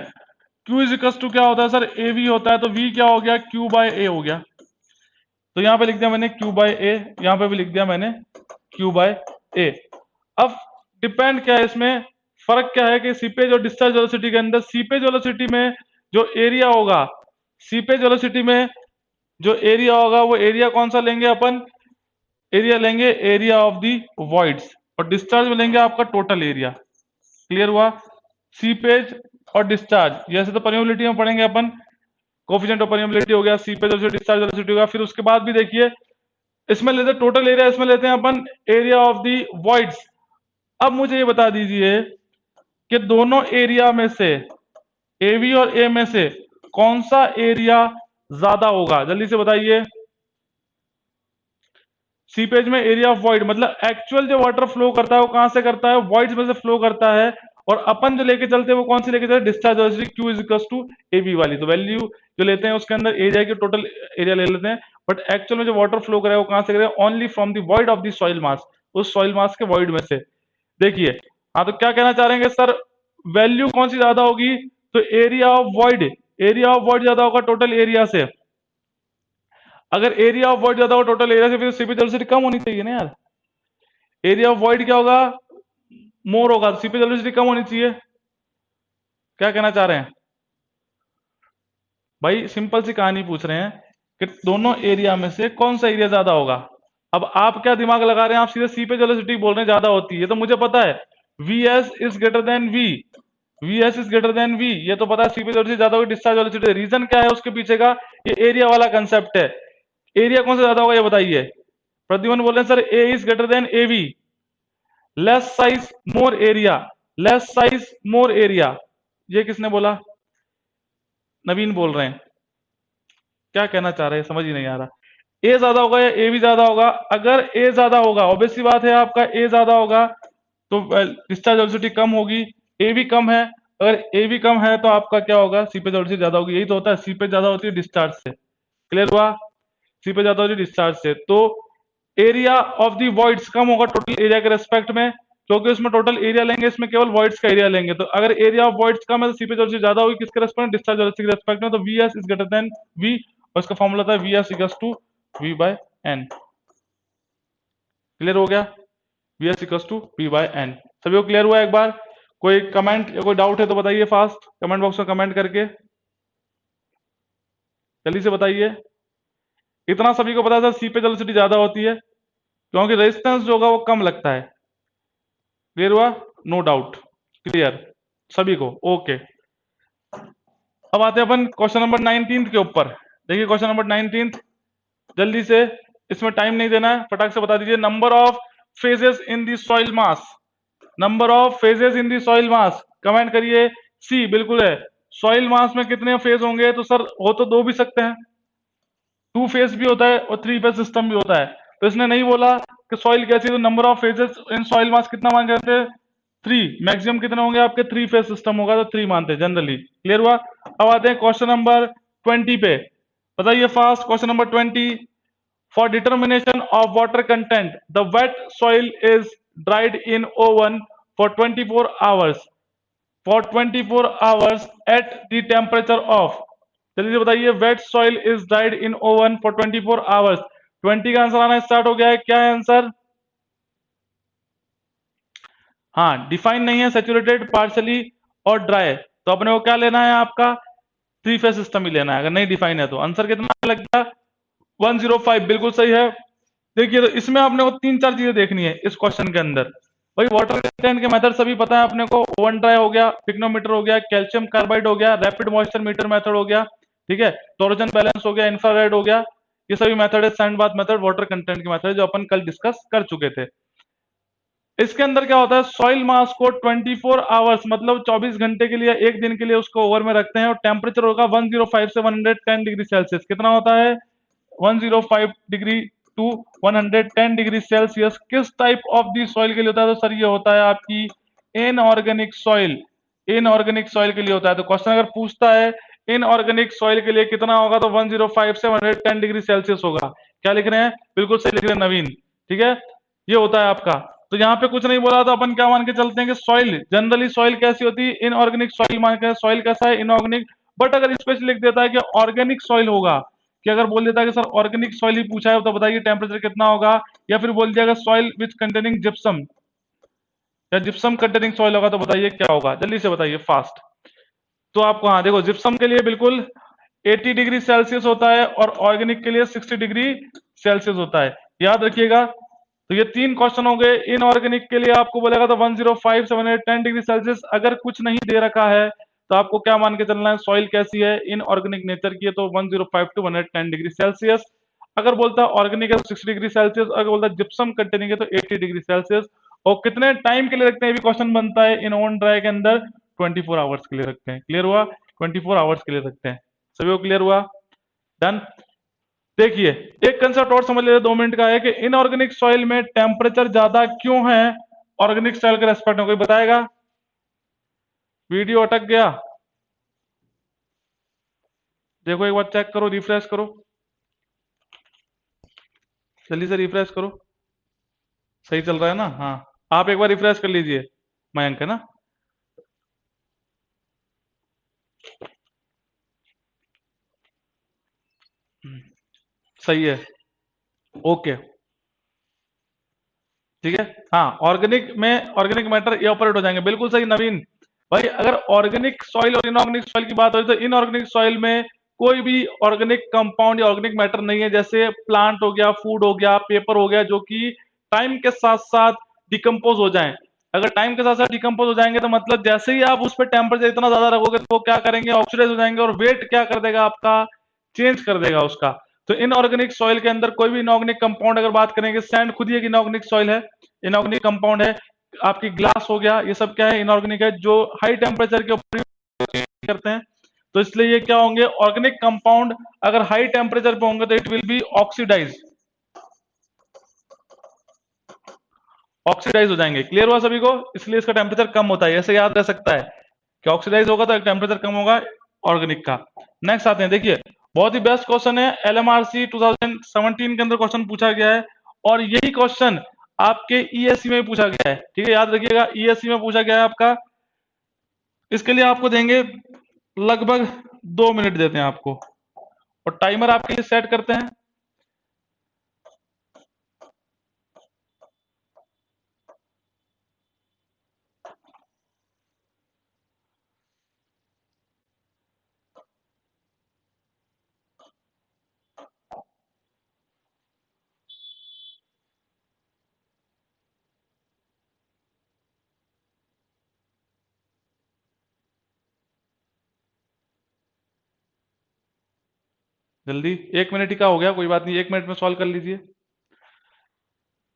Speaker 1: q इज इक्वल टू क्या होता है सर, ए वी होता है, तो v क्या हो गया, q बाय ए हो गया। तो यहां पे लिख दिया मैंने q बाय ए, यहां पे भी लिख दिया मैंने q बाय ए। अब डिपेंड क्या है इसमें, फर्क क्या है कि सीपेज और डिस्चार्ज वेलोसिटी के अंदर, सीपेज वेलोसिटी में जो एरिया होगा, सीपेज वेलोसिटी में जो एरिया होगा वो एरिया कौन सा लेंगे अपन, एरिया लेंगे एरिया ऑफ दी वॉइड्स, और डिस्चार्ज में लेंगे आपका टोटल एरिया। क्लियर हुआ, सीपेज और डिस्चार्ज, जैसे तो परमेबिलिटी में पढ़ेंगे अपन, कोफिशिएंट ऑफ परमेबिलिटी हो गया, सीपेज और डिस्चार्ज वेलोसिटी होगा। फिर उसके बाद भी देखिए इसमें लेते हैं टोटल एरिया, इसमें लेते हैं अपन एरिया ऑफ दी वॉइड्स। अब मुझे ये बता दीजिए कि दोनों एरिया में से, एवी और ए में से कौन सा एरिया ज्यादा होगा, जल्दी से बताइए। सीपेज में एरिया ऑफ वॉइड मतलब एक्चुअल जो वाटर फ्लो करता है वो कहां से करता है, वॉइड्स में से फ्लो करता है, और अपन जो लेके चलते हैं वो कौन सी लेके चलते हैं, discharge velocity, Q is equal to A V वाली। तो वैल्यू जो लेते हैं उसके अंदर एरिया की टोटल एरिया ले लेते हैं, बट एक्चुअल में जो वाटर फ्लो कर रहा है वो कहां से कर रहा है, only from the void of the soil मास, उस सॉइल मास के वॉइड में से। देखिए, हाँ तो क्या कहना चाह रहे हैं सर, वैल्यू कौन सी ज्यादा होगी, तो एरिया ऑफ वॉइड ज्यादा होगा टोटल एरिया से। अगर एरिया ऑफ वॉइड ज्यादा होगा टोटल एरिया से, फिर सीपी वेलोसिटी कम होनी चाहिए ना यार। एरिया ऑफ वॉइड क्या होगा, मोर होगा, तो सीपी वेलोसिटी कम होनी चाहिए। क्या कहना चाह रहे हैं भाई, सिंपल सी कहानी पूछ रहे हैं कि दोनों एरिया में से कौन सा एरिया ज्यादा होगा। अब आप क्या दिमाग लगा रहे हैं, आप सीधे सी पे वेलोसिटी बोल रहे हैं ज्यादा होती है, ये तो मुझे पता है, V S is greater than V, V S is greater than V, ये तो पता है, सी पे वेलोसिटी ज्यादा होगी डिस्चार्ज वेलोसिटी। रीजन क्या है उसके पीछे का, ये एरिया वाला कंसेप्ट है। एरिया कौन सा ज्यादा होगा ये बताइए। प्रद्युमन बोल रहे हैं sir A is greater then A V, less size more area, less size more area, ये किसने बोला, नवीन बोल रहे हैं। क्या कहना चाह रहे हैं समझ ही नहीं आ रहा। ए ज्यादा होगा या ए भी ज्यादा होगा, अगर ए ज्यादा होगा ऑब्वियस सी बात है आपका ए ज्यादा होगा तो डिस्चार्ज वेलोसिटी कम होगी, ए भी कम है, अगर ए भी कम है तो आपका क्या होगा, सी पे वेलोसिटी ज्यादा होगी। यही तो होता है, सी पे ज्यादा होती है डिस्चार्ज से। क्लियर हुआ, सी पे ज्यादा होती है डिस्चार्ज से, तो एरिया ऑफ दी वॉइड्स कम होगा टोटल एरिया के रेस्पेक्ट में, क्योंकि उसमें टोटल एरिया लेंगे, इसमें केवल वॉइड्स का एरिया लेंगे। तो अगर एरिया ऑफ वॉइड्स कम है तो सीपी वेलोसिटी ज्यादा होगी किसके रेस्पेक्ट में, डिस्चार्ज वेलोसिटी के रेस्पेक्ट में। तो V S is greater than V, और इसका फॉर्मूला था V S equals to V by N. Clear हो गया, V S equals to V by N. सभी को क्लियर हुआ एक बार। कोई कमेंट या कोई डाउट है तो बताइए फास्ट, कमेंट बॉक्स में कमेंट करके जल्दी से बताइए। इतना सभी को पता है सर, सी पे वेलोसिटी ज्यादा होती है क्योंकि रेजिस्टेंस जो होगा वो कम लगता है। क्लियर हुआ, नो डाउट, क्लियर सभी को, ओके। अब आते हैं अपन क्वेश्चन नंबर 19 के ऊपर। देखिए क्वेश्चन नंबर 19, जल्दी से, इसमें टाइम नहीं देना है, फटाक से बता दीजिए। Number of phases in the soil mass, number of phases in the soil mass, comment करिए। सी बिल्कुल है, सॉइल मास में कितने फेज होंगे, तो सर हो तो दो भी सकते हैं, टू फेज भी होता है और थ्री फेज सिस्टम भी होता है। तो इसने नहीं बोला कि सॉइल कैसी, तो number of phases in soil मास कितना मान करते हैं, थ्री, मैक्सिमम कितने होंगे आपके, थ्री फेज सिस्टम होगा तो थ्री मानते हैं जनरली। क्लियर हुआ। अब आते हैं क्वेश्चन नंबर 20 पे, बताइए fast. Question number 20, for determination of water content the wait soil is dried in oven for 24 hours, for 24 hours at the temperature of, जल्दी से बताइए, wait soil is dried in oven for 24 hours. 20 का answer आना start हो गया है, क्या है आंसर, हाँ डिफाइन नहीं है, सेचुरेटेड, पार्शली और ड्राई, तो अपने को क्या लेना है आपका, थ्री फेज सिस्टम ही लेना है। अगर नहीं डिफाइन है तो आंसर कितना लग गया, 105, बिल्कुल सही है। देखिए तो इसमें आपने को तीन चार चीजें देखनी है इस क्वेश्चन के अंदर। भाई वाटर कंटेंट के मेथड सभी पता है अपने को, ओवन ड्राई हो गया, पिग्नोमीटर हो गया, कैल्शियम कार्बाइड हो गया, रैपिड मॉइस्चर मीटर मेथड हो गया, ठीक है, टॉर्जन बैलेंस हो गया, इंफ्रारेड हो गया, ये सभी मेथड है। Sand bath method water content के मेथड जो अपन कल डिस्कस कर चुके थे। इसके अंदर क्या होता है, सॉइल मास को 24 आवर्स मतलब 24 घंटे के लिए, एक दिन के लिए उसको ओवर में रखते हैं, और टेम्परेचर होगा 105 से 110 डिग्री सेल्सियस। कितना होता है, 105 डिग्री टू 110 डिग्री सेल्सियस। किस टाइप ऑफ दी सॉइल के लिए होता है, तो सर ये होता है आपकी इनऑर्गेनिक सॉइल, इनऑर्गेनिक सॉइल के लिए होता है। तो क्वेश्चन अगर पूछता है इनऑर्गेनिक सॉइल के लिए कितना होगा, तो 105 से 110 डिग्री सेल्सियस होगा। क्या लिख रहे हैं, बिल्कुल सही लिख रहे हैं नवीन, ठीक है, ये होता है आपका। तो यहाँ पे कुछ नहीं बोला तो अपन क्या मान के चलते हैं कि सॉइल, जनरली सॉइल कैसी होती है, इनऑर्गेनिक सॉइल मान के, सॉइल कैसा है, इनऑर्गेनिक। बट अगर स्पेशली लिख देता है कि ऑर्गेनिक सॉइल होगा, कि अगर बोल देता है कि सर ऑर्गेनिक सॉइल ही पूछा है तो बताइए टेम्परेचर कितना होगा, या फिर बोल दिया अगर सॉइल विच कंटेनिंग जिप्सम या जिप्सम कंटेनिंग सॉइल होगा तो बताइए क्या होगा, जल्दी से बताइए फास्ट। तो आपको हाँ देखो, जिप्सम के लिए बिल्कुल 80 डिग्री सेल्सियस होता है और ऑर्गेनिक के लिए 60 डिग्री सेल्सियस होता है, याद रखिएगा। तो ये तीन क्वेश्चन हो गए। इनऑर्गेनिक के लिए आपको बोलेगा तो 105 से 110 डिग्री सेल्सियस। अगर कुछ नहीं दे रखा है तो आपको क्या मान के चलना है, सॉइल कैसी है, इनऑर्गेनिक नेचर की है, तो 105 टू 110 डिग्री सेल्सियस। अगर बोलता है ऑर्गेनिक है तो 60 डिग्री सेल्सियस, अगर बोलता है जिप्सम कंटेनिंग है तो 80 डिग्री सेल्सियस। और कितने टाइम के लिए रखते हैं, ये भी क्वेश्चन बनता है इन ओवन ड्राई के अंदर, 24 आवर्स के लिए रखते हैं। क्लियर हुआ, 24 आवर्स के लिए रखते हैं। सभी को क्लियर हुआ, डन। देखिए एक कंसेप्ट और समझ लीजिए, 2 मिनट का है, कि इनऑर्गेनिक सॉइल में टेम्परेचर ज्यादा क्यों है ऑर्गेनिक सॉइल के रेस्पेक्ट में, कोई बताएगा, वीडियो अटक गया, देखो एक बार चेक करो, रिफ्रेश करो, जल्दी से रिफ्रेश करो। सही चल रहा है ना? हाँ, आप एक बार रिफ्रेश कर लीजिए, मयंक, है ना? सही है। ओके, ठीक है। हाँ, ऑर्गेनिक में ऑर्गेनिक मैटर ये ऑपरेट हो जाएंगे, बिल्कुल सही नवीन भाई। अगर ऑर्गेनिक सॉइल और इनऑर्गेनिक सॉइल की बात हो तो इनऑर्गेनिक सॉइल में कोई भी ऑर्गेनिक कंपाउंड या ऑर्गेनिक मैटर नहीं है, जैसे प्लांट हो गया, फूड हो गया, पेपर हो गया, जो कि टाइम के साथ साथ डिकम्पोज हो जाएं। अगर टाइम के साथ साथ डिकम्पोज हो जाएंगे तो मतलब जैसे ही आप उस पर टेम्परेचर इतना ज्यादा रखोगे तो वो क्या करेंगे, ऑक्सीडाइज हो जाएंगे, और वेट क्या कर देगा आपका, चेंज कर देगा उसका। तो इनऑर्गेनिक सॉइल के अंदर कोई भी इनऑर्गेनिक कंपाउंड अगर बात करेंगे, सैंड खुद ही एक इनऑर्गेनिक सॉइल है, इनऑर्गेनिक कंपाउंड है। आपकी ग्लास हो गया, ये सब क्या है, इनऑर्गेनिक है, जो हाई टेम्परेचर के ऊपर करते हैं। तो इसलिए ये क्या होंगे, ऑर्गेनिक कंपाउंड अगर हाई टेम्परेचर पे होंगे तो it will be oxidize, oxidize हो जाएंगे। क्लियर हुआ सभी को? इसलिए इसका टेम्परेचर कम होता है, ऐसे याद रह सकता है कि ऑक्सीडाइज होगा तो टेम्परेचर कम होगा ऑर्गेनिक का। नेक्स्ट आते हैं, देखिए बहुत ही बेस्ट क्वेश्चन है, एलएमआरसी 2017 के अंदर क्वेश्चन पूछा गया है, और यही क्वेश्चन आपके ईएससी में पूछा गया है, ठीक है, याद रखिएगा, ईएससी में पूछा गया है आपका। इसके लिए आपको देंगे लगभग 2 मिनट देते हैं आपको, और टाइमर आपके लिए सेट करते हैं। जल्दी, 1 मिनट ही का हो गया, कोई बात नहीं, 1 मिनट में सॉल्व कर लीजिए।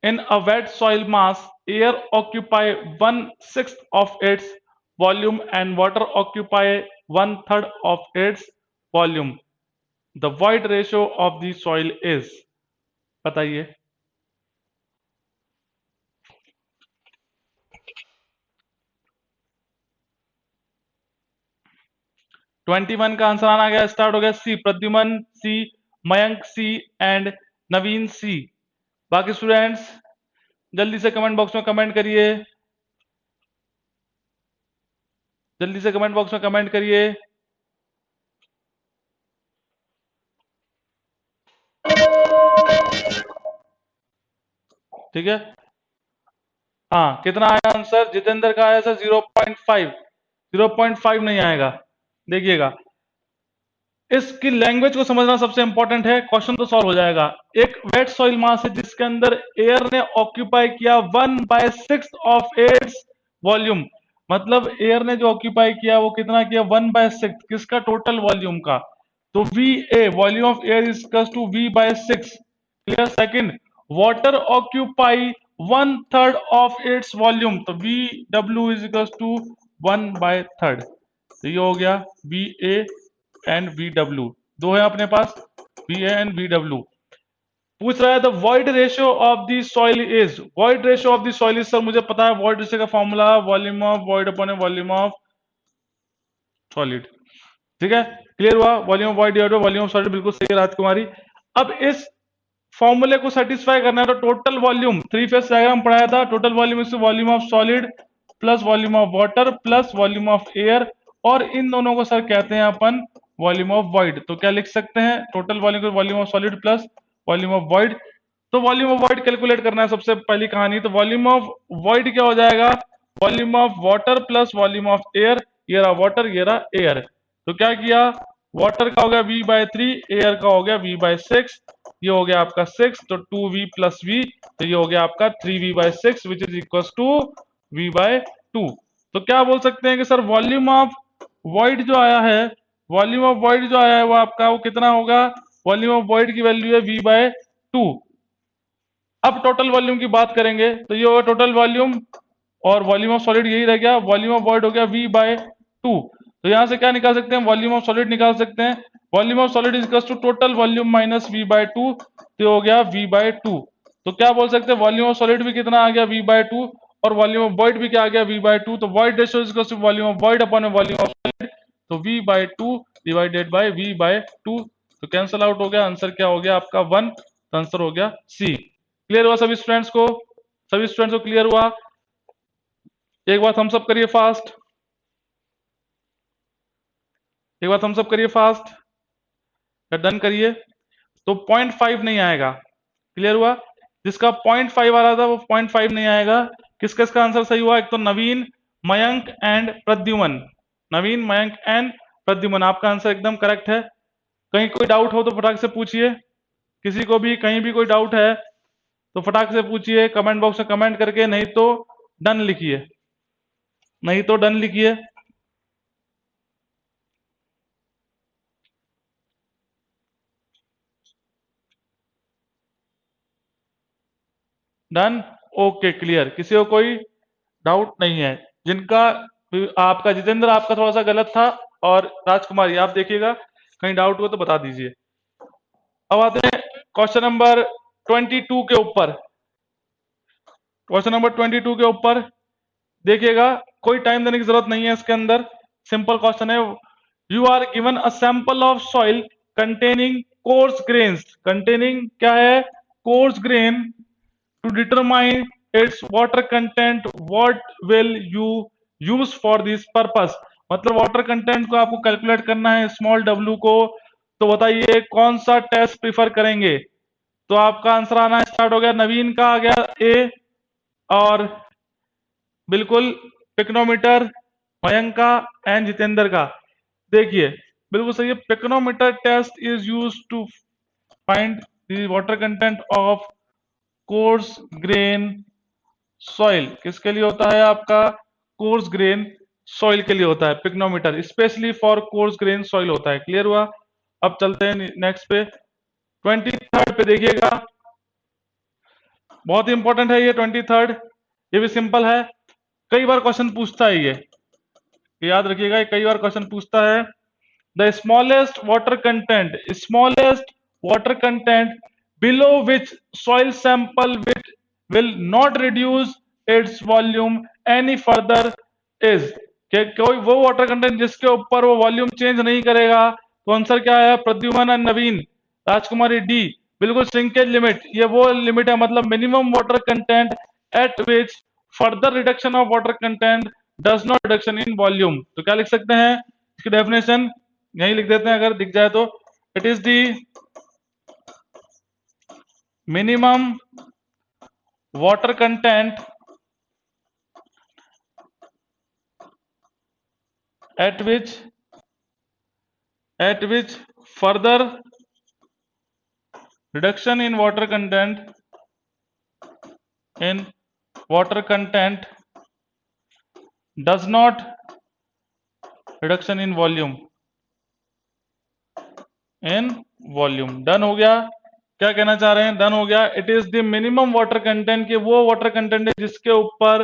Speaker 1: In a wet soil mass, air occupy 1/6 of its volume and water occupy 1/3 of its volume. The void ratio of the soil is, बताइए। 21 का आंसर आना गया, स्टार्ट हो गया। सी प्रद्युमन सी, मयंक सी एंड नवीन सी। बाकी स्टूडेंट्स जल्दी से कमेंट बॉक्स में कमेंट करिए, जल्दी से कमेंट बॉक्स में कमेंट करिए। ठीक है, हाँ, कितना आया आंसर? जितेंद्र का आया सर 0.5, 0.5 नहीं आएगा, देखिएगा। इसकी लैंग्वेज को समझना सबसे इंपॉर्टेंट है, क्वेश्चन तो सॉल्व हो जाएगा। एक वेट सॉइल मास है जिसके अंदर एयर ने ऑक्यूपाई किया 1/6 ऑफ इट्स वॉल्यूम, मतलब एयर ने जो ऑक्यूपाई किया वो कितना किया, 1/6 किसका, टोटल वॉल्यूम का। तो V A volume of air is equal to V/6। Clear? Second, water occupy 1/3 of its volume, तो VW इज इक्वल टू 1/3। तो ये हो गया VA एंड VW, दो है अपने पास, VA एंड VW। पूछ रहा है the void ratio of the soil is, void ratio of the soil is, sir मुझे पता है वॉइड रेशियो का formula volume of void upon volume of solid. ठीक है, क्लियर हुआ? Volume of void divided by volume of solid, बिल्कुल सही है राजकुमारी। अब इस फॉर्मूले को सेटिस्फाई करना है तो total volume, three phase diagram पढ़ाया था, total volume is volume of solid plus volume of water plus volume of air, और इन दोनों को सर कहते हैं अपन वॉल्यूम ऑफ वॉइड। तो क्या लिख सकते हैं, टोटल वॉल्यूम को volume of solid plus volume of void. तो वॉल्यूम ऑफ वॉइड कैलकुलेट करना है सबसे पहली कहानी। तो वॉल्यूम ऑफ वॉइड क्या हो जाएगा, volume of water plus volume of air, ये रहा वाटर, ये रहा एयर। तो क्या किया, वाटर का हो गया V/3, एयर का हो गया V/6, ये हो गया आपका 6, तो 2V प्लस V, तो ये हो गया आपका 3V/6 which is equal to V/2। तो क्या बोल सकते हैं कि सर वॉल्यूम ऑफ वॉइड जो आया है, वॉल्यूम ऑफ वॉइड जो आया है वो आपका वो कितना होगा, वॉल्यूम ऑफ वॉइड की वैल्यू है V/2। अब टोटल वॉल्यूम की बात करेंगे तो ये होगा टोटल वॉल्यूम, और वॉल्यूम ऑफ सॉलिड यही रह गया, वॉल्यूम ऑफ वॉइड हो गया V/2। तो यहां से क्या निकाल सकते हैं, वॉल्यूम ऑफ सॉलिड निकाल सकते हैं। Volume of solid is equal to total volume minus V/2, तो हो गया V/2। तो क्या बोल सकते हैं, वॉल्यूम ऑफ सॉलिड भी कितना आ गया V/2, और वॉल्यूम ऑफ वॉइड भी क्या आ गया V/2। तो void ratio is equal to volume of void upon volume of solid, तो V/2 divided by v bye 2, तो कैंसल आउट हो गया, आंसर क्या हो गया आपका 1, तो आंसर हो गया सी। क्लियर हुआ सभी स्टूडेंट्स को? सभी स्टूडेंट्स को क्लियर हुआ? एक बार थम्स अप करिए फास्ट, एक बार थम्स अप करिए फास्ट, या डन करिए। तो 0.5 नहीं आएगा। क्लियर हुआ? जिसका 0.5 आ रहा था वो 0.5 नहीं आएगा। किस किस का आंसर सही हुआ? एक तो नवीन, मयंक एंड प्रद्युमन। नवीन, मयंक एंड प्रद्युमन, आपका आंसर एकदम करेक्ट है। कहीं कोई डाउट हो तो फटाक से पूछिए, किसी को भी कहीं भी कोई डाउट है तो फटाक से पूछिए कमेंट बॉक्स में कमेंट करके, नहीं तो डन लिखिए, नहीं तो डन लिखिए। डन, ओके क्लियर, किसी को कोई डाउट नहीं है? जिनका आपका जितेंद्र आपका थोड़ा सा गलत था, और राजकुमारी आप देखिएगा कहीं डाउट हो तो बता दीजिए। अब आते हैं क्वेश्चन नंबर 22 के ऊपर। क्वेश्चन नंबर 22 के ऊपर देखिएगा, कोई टाइम देने की जरूरत नहीं है इसके अंदर, सिंपल क्वेश्चन है। You are given a sample of soil containing coarse grains, containing क्या है? Coarse grain. to determine its water content, what will you use for this purpose? मतलब वाटर कंटेंट को आपको कैलकुलेट करना है, स्मॉल w को। तो बताइए कौन सा टेस्ट प्रीफर करेंगे? तो आपका आंसर आना स्टार्ट हो गया। नवीन का आ गया ए, और बिल्कुल पिक्नोमीटर, मयंक का एंड जितेंद्र का। देखिए बिल्कुल सही है, pycnometer test is use to find the water content of coarse grain soil. किसके लिए होता है आपका? कोर्स ग्रेन सॉइल के लिए होता है pycnometer, specially for course grain soil होता है। क्लियर हुआ? अब चलते हैं नेक्स्ट पे, 23rd पे देखिएगा, बहुत ही इंपॉर्टेंट है ये 23rd। ये भी सिंपल है, कई बार क्वेश्चन पूछता है ये याद रखिएगा, ये कई बार क्वेश्चन पूछता है। The smallest water content below which soil sample which will not reduce its volume any further is, कि कोई वो वाटर कंटेंट जिसके ऊपर वो वॉल्यूम चेंज नहीं करेगा। तो आंसर क्या है? प्रद्युमन और नवीन, राजकुमारी डी। बिल्कुल श्रिंकेज लिमिट, ये वो लिमिट है, मतलब minimum water content at which further reduction of water content does not reduction in volume. तो क्या लिख सकते हैं इसकी डेफिनेशन? यही लिख देते हैं अगर दिख जाए तो। It is the minimum water content at which further reduction in water content does not reduction in volume done हो गया। क्या कहना चाह रहे हैं? डन हो गया। It is the minimum water content, के वो वाटर कंटेंट है जिसके ऊपर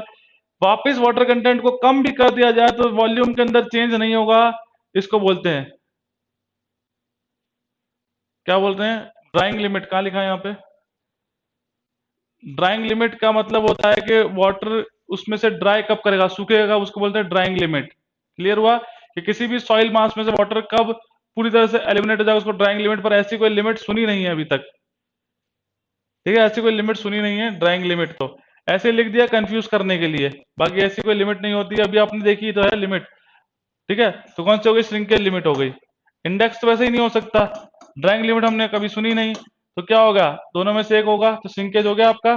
Speaker 1: वापस वाटर कंटेंट को कम भी कर दिया जाए तो वॉल्यूम के अंदर चेंज नहीं होगा। इसको बोलते हैं, क्या बोलते हैं? Drawing limit. कहां लिखा है यहाँ पे? ड्राइंग लिमिट का मतलब होता है कि वाटर उसमें से ड्राई कब करेगा, सूखेगा, उसको बोलते हैं ड्राइंग लिमिट। क्लियर हुआ? कि किसी भी सॉइल मास में से वाटर कब पूरी तरह से एलिमिनेट हो जाएगा, उसको ड्राइंग लिमिट। पर ऐसी कोई लिमिट सुनी नहीं है अभी तक, ठीक है? ऐसी कोई लिमिट सुनी नहीं है ड्राइंग लिमिट, तो ऐसे लिख दिया कंफ्यूज करने के लिए, बाकी ऐसी कोई लिमिट नहीं होती। अभी आपने देखी तो है लिमिट, ठीक है? तो कौन सी हो गई? श्रिंकेज लिमिट हो गई। इंडेक्स तो वैसे ही नहीं हो सकता, ड्राइंग लिमिट हमने कभी सुनी नहीं, तो क्या होगा? दोनों में से एक होगा, तो श्रिंकेज हो गया आपका।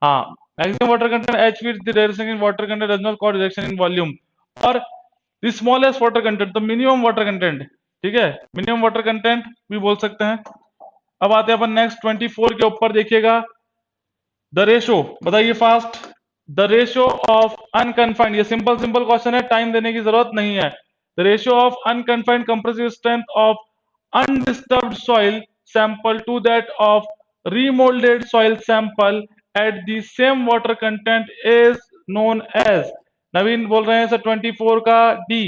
Speaker 1: हाँ, maximum water content H which the reduction in water content does not cause reduction in volume, और द स्मॉलेस्ट वाटर कंटेंट तो मिनिमम वाटर कंटेंट, ठीक है? मिनिमम वाटर कंटेंट भी बोल सकते हैं। अब आते हैं अपन नेक्स्ट 24 के ऊपर, देखिएगा द रेशो। बताइए fast, the ratio of unconfined, ये सिंपल सिंपल क्वेश्चन है, टाइम देने की जरूरत नहीं है। The ratio of unconfined compressive strength of undisturbed soil sample to that of remolded soil sample at the same water content is known as। नवीन बोल रहे हैं सर 24 का डी,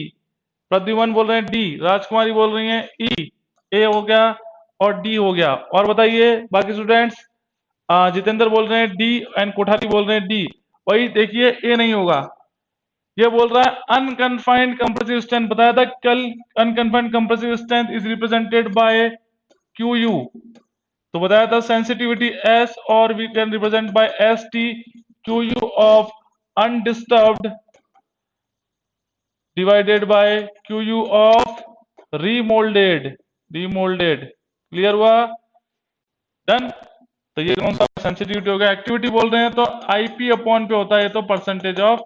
Speaker 1: प्रद्युमन बोल रहे हैं डी, राजकुमारी बोल रही हैं ई। ए हो गया और डी हो गया। और बताइए बाकी स्टूडेंट्स? जितेंद्र बोल रहे हैं डी एंड कोठारी बोल रहे हैं डी। वही देखिए, ए नहीं होगा, ये बोल रहा है अनकन्फाइंड कंप्रेसिव स्ट्रेंथ, बताया था कल। Unconfined compressive strength is represented by Q U, तो बताया था सेंसिटिविटी एस, और we can represent by S T, Q U of undisturbed divided by Q U of remoulded, remoulded. Clear हुआ? Done. तो ये कौन सा सेंसिटिविटी हो गया? एक्टिविटी बोल रहे हैं तो आईपी अपॉन पे होता है, ये तो percentage of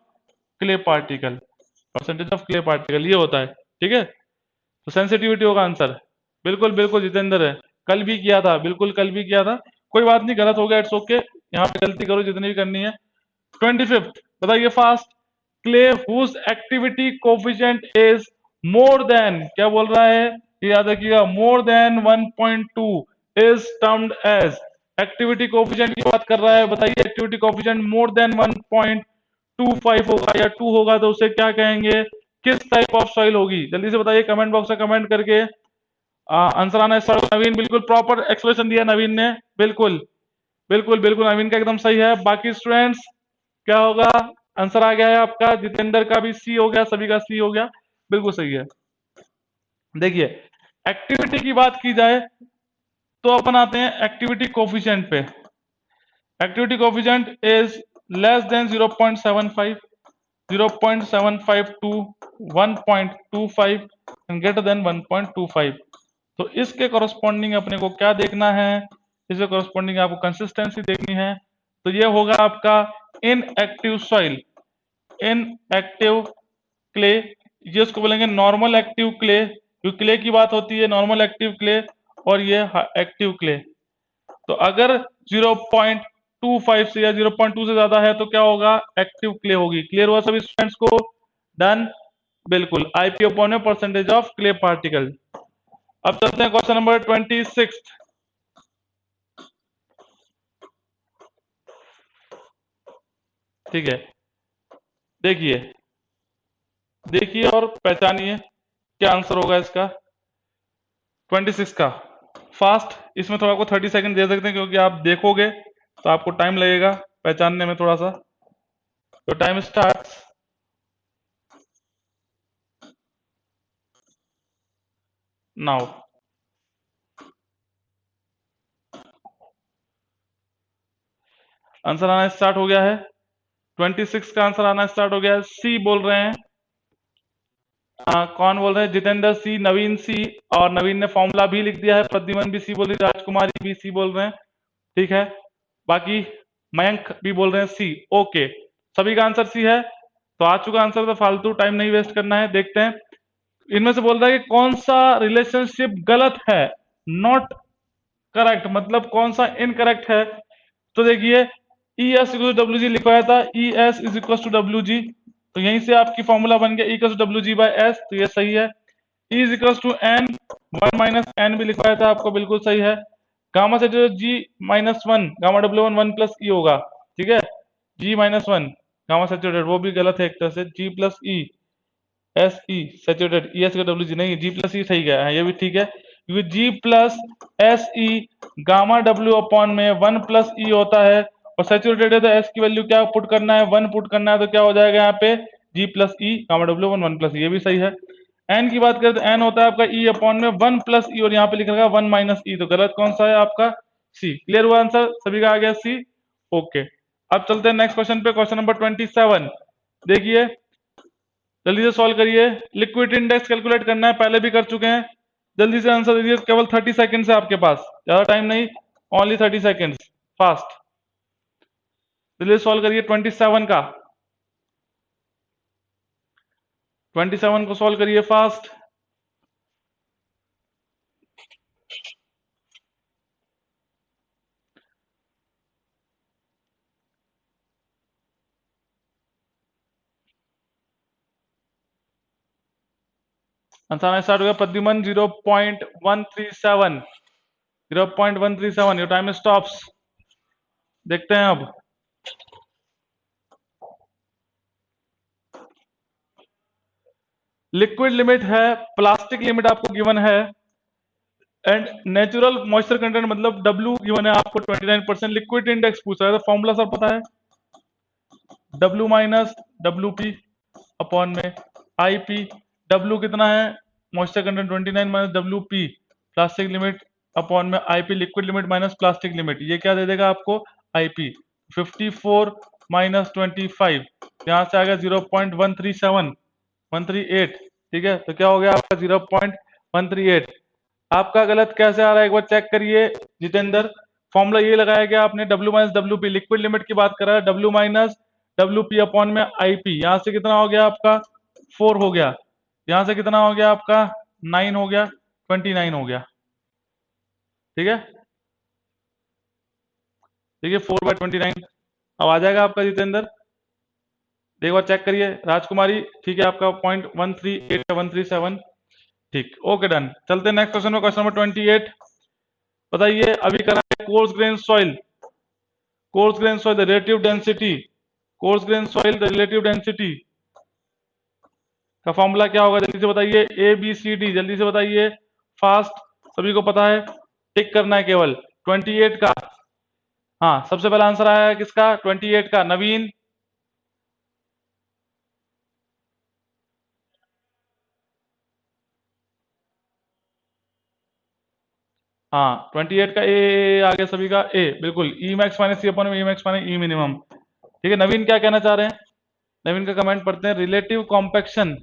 Speaker 1: clay particle, percentage of clay particle ये होता है। ठीक है, तो सेंसिटिविटी होगा आंसर। बिल्कुल बिल्कुल जितेंद्र है, कल भी किया था, बिल्कुल कल भी किया था। कोई बात नहीं, गलत हो गया, इट्स ओके, यहाँ पे गलती करो जितनी भी करनी है। 25th बताइए fast. Clay whose activity coefficient is more than, क्या बोल रहा है ये याद रखिएगा, more than 1.2 is termed as. Activity coefficient की बात कर रहा है, बताइए एक्टिविटी कोफिशिएंट मोर देन 1.25 होगा या 2 होगा तो उसे क्या कहेंगे, किस टाइप ऑफ सॉइल होगी? जल्दी से बताइए कमेंट बॉक्स में कमेंट करके। आंसर आना है। नवीन बिल्कुल प्रॉपर एक्सप्लेनेशन दिया नवीन ने, बिल्कुल बिल्कुल बिल्कुल नवीन का एकदम सही है। बाकी स्टूडेंट्स क्या होगा? आंसर आ गया है आपका, जितेंद्र का भी सी हो गया, सभी का सी हो गया, बिल्कुल सही है। देखिए एक्टिविटी की बात की जाए तो अपन आते हैं एक्टिविटी कोफिशिएंट पे। Activity coefficient is less than 0.75, 0.75 to 1.25 and greater than 1.25। तो इसके कॉरस्पॉन्डिंग अपने को क्या देखना है? इसके कॉरस्पॉन्डिंग आपको कंसिस्टेंसी देखनी है। तो ये होगा आपका इनएक्टिव सॉइल, इनएक्टिव क्ले, ये उसको बोलेंगे नॉर्मल एक्टिव क्ले, क्योंकि क्ले की बात होती है, नॉर्मल एक्टिव क्ले और ये एक्टिव क्ले। तो अगर 0.25 से या 0.2 से ज्यादा है तो क्या होगा? एक्टिव क्ले होगी। क्लियर हुआ सभी स्टूडेंट्स को? डन, बिल्कुल। आईपी अपॉन में परसेंटेज ऑफ क्ले पार्टिकल। अब चलते हैं क्वेश्चन नंबर 26। ठीक है, देखिए देखिए और पहचानिए क्या आंसर होगा इसका 26 का। फास्ट, इसमें थोड़ा आपको 30 सेकंड दे सकते हैं क्योंकि आप देखोगे तो आपको टाइम लगेगा पहचानने में थोड़ा सा। तो टाइम स्टार्ट्स नाउ। आंसर आना स्टार्ट हो गया है, 26 का आंसर आना स्टार्ट हो गया है। सी बोल रहे हैं, कौन बोल रहे हैं? जितेंद्र सी, नवीन सी, और नवीन ने फॉर्मूला भी लिख दिया है। प्रद्युमन भी सी बोल रही है, राजकुमारी भी सी बोल रहे हैं। ठीक है, बाकी मयंक भी बोल रहे हैं सी। ओके, सभी का आंसर सी है, तो आ चुका आंसर, तो फालतू टाइम नहीं वेस्ट करना है। देखते हैं इनमें से बोल रहा है कि कौन सा रिलेशनशिप गलत है, नॉट करेक्ट, मतलब कौन सा इनकरेक्ट है। तो देखिए e S equal to W G लिखवाया था, e S is equal to W G, तो यहीं से आपकी फॉर्मूला बन गया e equal to W G by S, तो ये सही है। E is equal to N, 1 - N भी लिखवाया था आपको, बिल्कुल सही है। गामा से जो जी -1, गामा W1 1 प्लस ई होगा। ठीक है, G-1 गामा सैचुरेटेड, वो भी गलत है एक तरह से। G plus E S E saturated, E S का डब्ल्यू जी नहीं, जी प्लस ई सही गया है, ये भी ठीक है, क्योंकि G plus S E gamma W upon में 1 प्लस ई होता है, और सैचुरेटेड है तो एस की वैल्यू क्या पुट करना है? 1 पुट करना है, तो क्या हो जाएगा यहाँ पे? G plus E gamma W 1 plus, ये भी सही है। एन की बात करें तो एन होता है आपका ई अपॉन में 1 प्लस ई, और यहाँ पे लिखा 1 माइनस ई, तो गलत कौन सा है आपका? सी। क्लियर हुआ आंसर सभी का? आ गया सी। ओके, अब चलते हैं नेक्स्ट क्वेश्चन पे, क्वेश्चन नंबर 27। देखिए जल्दी से सॉल्व करिए, लिक्विड इंडेक्स कैलकुलेट करना है, पहले भी कर चुके हैं। जल्दी से आंसर दीजिए, केवल 30 सेकंड्स है आपके पास, ज्यादा टाइम नहीं, ओनली 30 सेकंड्स, फास्ट। जल्दी से सॉल्व करिए 27 का, 27 को सॉल्व करिए फास्ट। आंसर आना स्टार्ट हो गया। Pradyuman 0.137, 0.137, your time stops. देखते हैं अब, लिक्विड लिमिट है, प्लास्टिक लिमिट आपको गिवन है, एंड नेचुरल मॉइस्चर कंटेंट मतलब W गिवन है आपको 29%। लिक्विड इंडेक्स पूछा है तो फॉर्मूला सब पता है, W - WP अपॉन में आईपी, डब्ल्यू कितना है moisture content 29 minus W P plastic limit upon में IP liquid limit minus plastic limit, ये क्या दे देगा आपको आईपी 54 माइनस 25, यहाँ से आ गया 0.137 ठीक है, तो क्या हो गया आपका 0.138। आपका गलत कैसे आ रहा है एक बार चेक करिए जितेंद्र। फॉर्मूला ये लगाया गया आपने W minus W P, liquid limit की बात कर रहा है, W minus W P upon में आईपी, यहां से कितना हो गया आपका 4 हो गया, यहां से कितना हो गया आपका 9 हो गया, 29 हो गया, ठीक है। देखिए 4/29 अब आ जाएगा आपका जितेंद्र, एक बार चेक करिए। राजकुमारी ठीक है, आपका 0.138 ठीक, ओके डन। चलते हैं नेक्स्ट क्वेश्चन में, क्वेश्चन नंबर 28। बताइए अभी करा है coarse grain soil, course grain soil the relative density, course grain soil the relative density का फॉर्मूला क्या होगा, जल्दी से बताइए। ए बी सी डी, जल्दी से बताइए, फास्ट, सभी को पता है, टिक करना है केवल। 28 का, हाँ सबसे पहला आंसर आया है किसका 28 का, नवीन। हाँ 28 का ए आ गया सभी का, ए बिल्कुल, ई मैक्स माइनस सी अपॉन में ई मैक्स माइनस ई मिनिमम, ठीक है। नवीन क्या कहना चाह रहे हैं, नवीन का कमेंट पढ़ते हैं। Relative compaction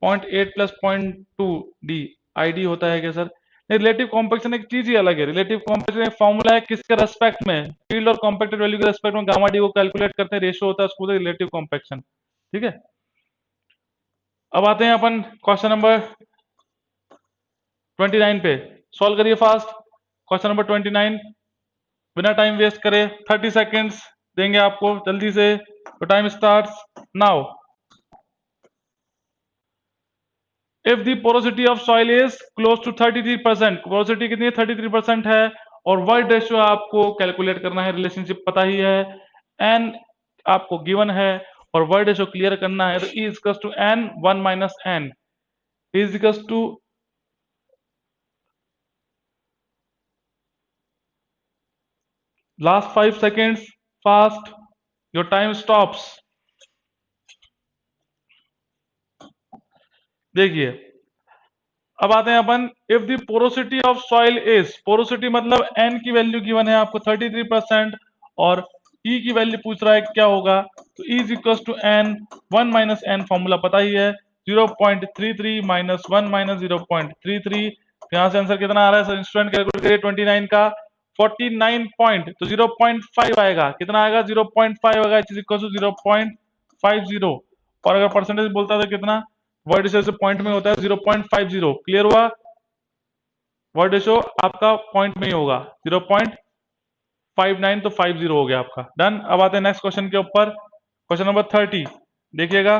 Speaker 1: 0.8 plus 0.2 D I D होता है क्या सर? नहीं, रिलेटिव कॉम्पेक्शन एक चीज ही अलग है। रिलेटिव कॉम्पेक्शन एक फॉर्मूला है किसके रेस्पेक्ट में, फील्ड और कॉम्पैक्टेड वैल्यू के रेस्पेक्ट में गामा डी को कैलकुलेट करते हैं, रेशियो होता है उसको रिलेटिव कॉम्पेक्शन, ठीक है। अब आते हैं अपन क्वेश्चन नंबर 29 पे, सॉल्व करिए फास्ट क्वेश्चन नंबर 29, बिना टाइम वेस्ट करे 30 सेकेंड्स देंगे आपको जल्दी से, तो time starts now. If the porosity of soil is close to 33%, porosity कितनी है 33% है, और वाइड रेशियो आपको कैलकुलेट करना है, रिलेशनशिप पता ही है, एन आपको गिवन है और वाइड रेशियो क्लियर करना है, तो ई is to N 1 minus N is to last 5 seconds fast, your time stops. देखिए अब आते हैं अपन, if the porosity of soil is, porosity मतलब एन की वैल्यू गिवन है आपको 33% और ई की वैल्यू पूछ रहा है क्या होगा, तो ई is equal to N 1 minus N, formula पता ही है, 0.33 माइनस 1 माइनस 0.33, यहां से आंसर कितना आ रहा है स्टूडेंट, कैलकुलेट करिए 29 का 49 पॉइंट, तो 0.5 आएगा, कितना आएगा 0.5 आएगा, इज इक्वल टू 0.50, और अगर परसेंटेज बोलता था कितना, वर्ड रेशियो से पॉइंट में होता है 0.50, क्लियर हुआ, वर्ड रेशियो आपका पॉइंट में ही होगा 0.59, तो 50 हो गया आपका, डन। अब आते हैं नेक्स्ट क्वेश्चन के ऊपर, क्वेश्चन नंबर 30 देखिएगा,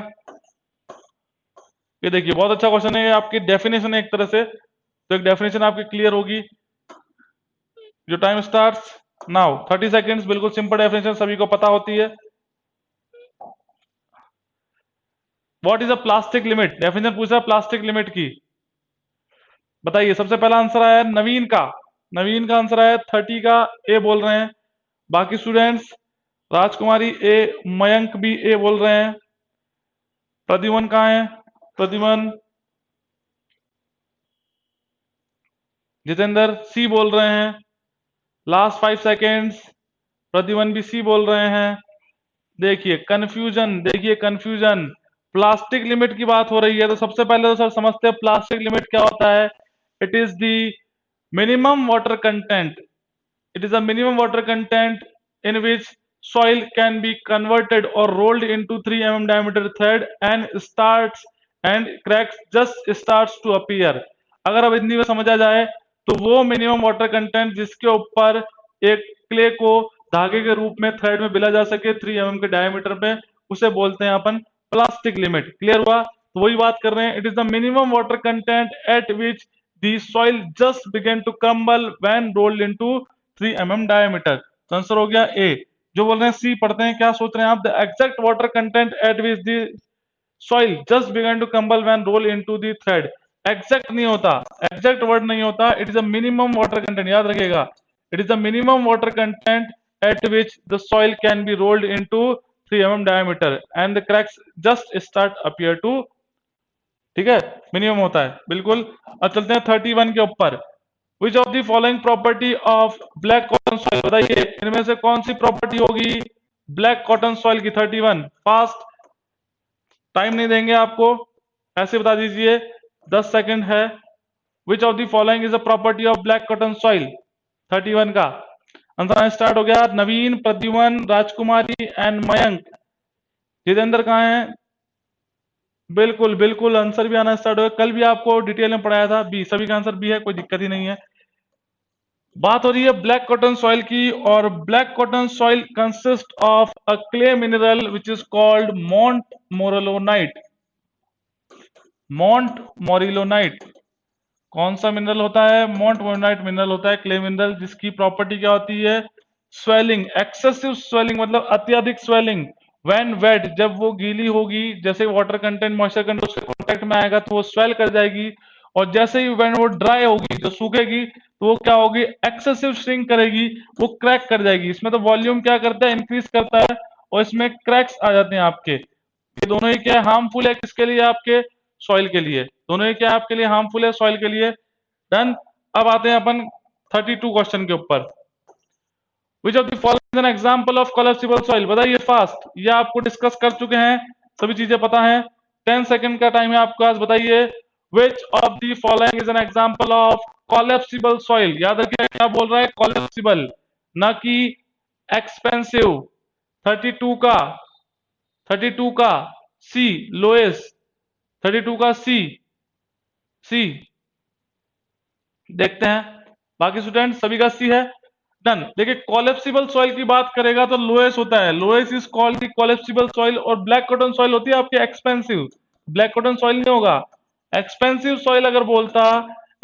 Speaker 1: ये देखिए बहुत अच्छा क्वेश्चन है, ये आपकी डेफिनेशन है एक तरह से, तो एक डेफिनेशन आपकी क्लियर होगी, जो टाइम स्टार्ट्स नाउ 30 सेकेंड्स, बिल्कुल सिंपल डेफिनेशन सभी को पता होती है। What is a plastic limit, definition पूछा प्लास्टिक लिमिट की, बताइए। सबसे पहला आंसर आया नवीन का, नवीन का आंसर आया 30 का, ए बोल रहे हैं। बाकी स्टूडेंट्स, राजकुमारी ए, मयंक भी ए बोल रहे हैं। प्रद्युमन कहाँ है, प्रद्युमन, जितेंद्र सी बोल रहे हैं। लास्ट 5 सेकेंड्स, प्रद्युमन भी सी बोल रहे हैं। देखिए कंफ्यूजन, देखिए कंफ्यूजन, प्लास्टिक लिमिट की बात हो रही है, तो सबसे पहले तो सर समझते हैं प्लास्टिक लिमिट क्या होता है। It is the minimum water content, it is a minimum water content in which soil can be converted or rolled into 3 mm diameter thread and starts and cracks just starts to appear। अगर अब हिंदी में समझा जाए तो वो minimum water content जिसके ऊपर एक क्ले को धागे के रूप में थ्रेड में बिला जा सके 3 mm के डायमीटर पे, उसे बोलते हैं अपन प्लास्टिक लिमिट, क्लियर हुआ। तो वही बात कर रहे हैं, it is the minimum water content at which the soil just begin to crumble when rolled into 3 mm diameter, तो आंसर हो गया ए। जो बोल रहे हैं सी पढ़ते हैं, क्या सोच रहे हैं आप, the exact water content at which the soil just began to crumble when roll into the thread, exact नहीं होता, एग्जैक्ट वर्ड नहीं होता, it is a minimum water content, याद रखिएगा, it is the minimum water content at which the soil can be rolled into 3 mm diameter and the cracks just start appear to, ठीक है, minimum होता है बिल्कुल। अब चलते हैं 31 के ऊपर। विच of the following property of black cotton soil, बताइए इनमें से कौन सी प्रॉपर्टी होगी ब्लैक कॉटन सॉइल की। 31 फास्ट, टाइम नहीं देंगे आपको, ऐसे बता दीजिए, 10 सेकंड है। विच of the following is a property of black cotton soil, 31 का आंसर स्टार्ट हो गया। नवीन, प्रद्युमन, राजकुमारी एंड मयंक। जितेंद्र कहाँ है? बिल्कुल बिल्कुल, आंसर भी आना स्टार्ट हो गया। कल भी आपको डिटेल में पढ़ाया था, बी, सभी का आंसर बी है, कोई दिक्कत ही नहीं है। बात हो रही है ब्लैक कॉटन सॉइल की, और black cotton soil consist of a clay mineral which is called montmorillonite. Montmorillonite कौन सा मिनरल होता है? मोंट मोरिलोनाइट मिनरल होता है, क्ले मिनरल, जिसकी प्रॉपर्टी क्या होती है? स्वेलिंग, एक्सेसिव स्वेलिंग, मतलब अत्यधिक स्वेलिंग। व्हेन वेट, जब वो गीली होगी, जैसे वाटर कंटेंट मॉइस्चर कंटेंट उसके कॉन्टेक्ट में आएगा तो वो स्वेल कर जाएगी, और जैसे ही व्हेन वो ड्राई होगी, जो सूखेगी, तो वो क्या होगी? एक्सेसिव श्रिंक करेगी, वो क्रैक कर जाएगी। इसमें तो वॉल्यूम क्या करता है? इंक्रीज करता है, और इसमें क्रैक्स आ जाते हैं आपके। ये दोनों ही क्या हार्मफुल है? किसके लिए? आपके सॉइल के लिए। दोनों ही क्या आपके लिए हार्मफुल है? सॉइल के लिए। डन। अब आते हैं अपन 32 क्वेश्चन के ऊपर। विच of the following is an example of collapsible soil, बताइए फास्ट। ये आपको डिस्कस कर चुके हैं, सभी चीजें पता है। 10 सेकंड का टाइम है आपके पास, बताइए which of the following is an example of collapsible soil. याद रखिए क्या बोल रहा है? कोलेप्सिबल, ना कि एक्सपेंसिव। 32 का 32 का सी, लोएस। 32 का सी, सी देखते हैं। बाकी स्टूडेंट सभी का सी है। डन। देखिए कोलेप्सिबल सॉइल की बात करेगा तो लोएस होता है, loess is called the collapsible soil. और ब्लैक कॉटन सॉइल होती है आपकी एक्सपेंसिव, ब्लैक कॉटन सॉइल नहीं होगा। एक्सपेंसिव सॉइल अगर बोलता,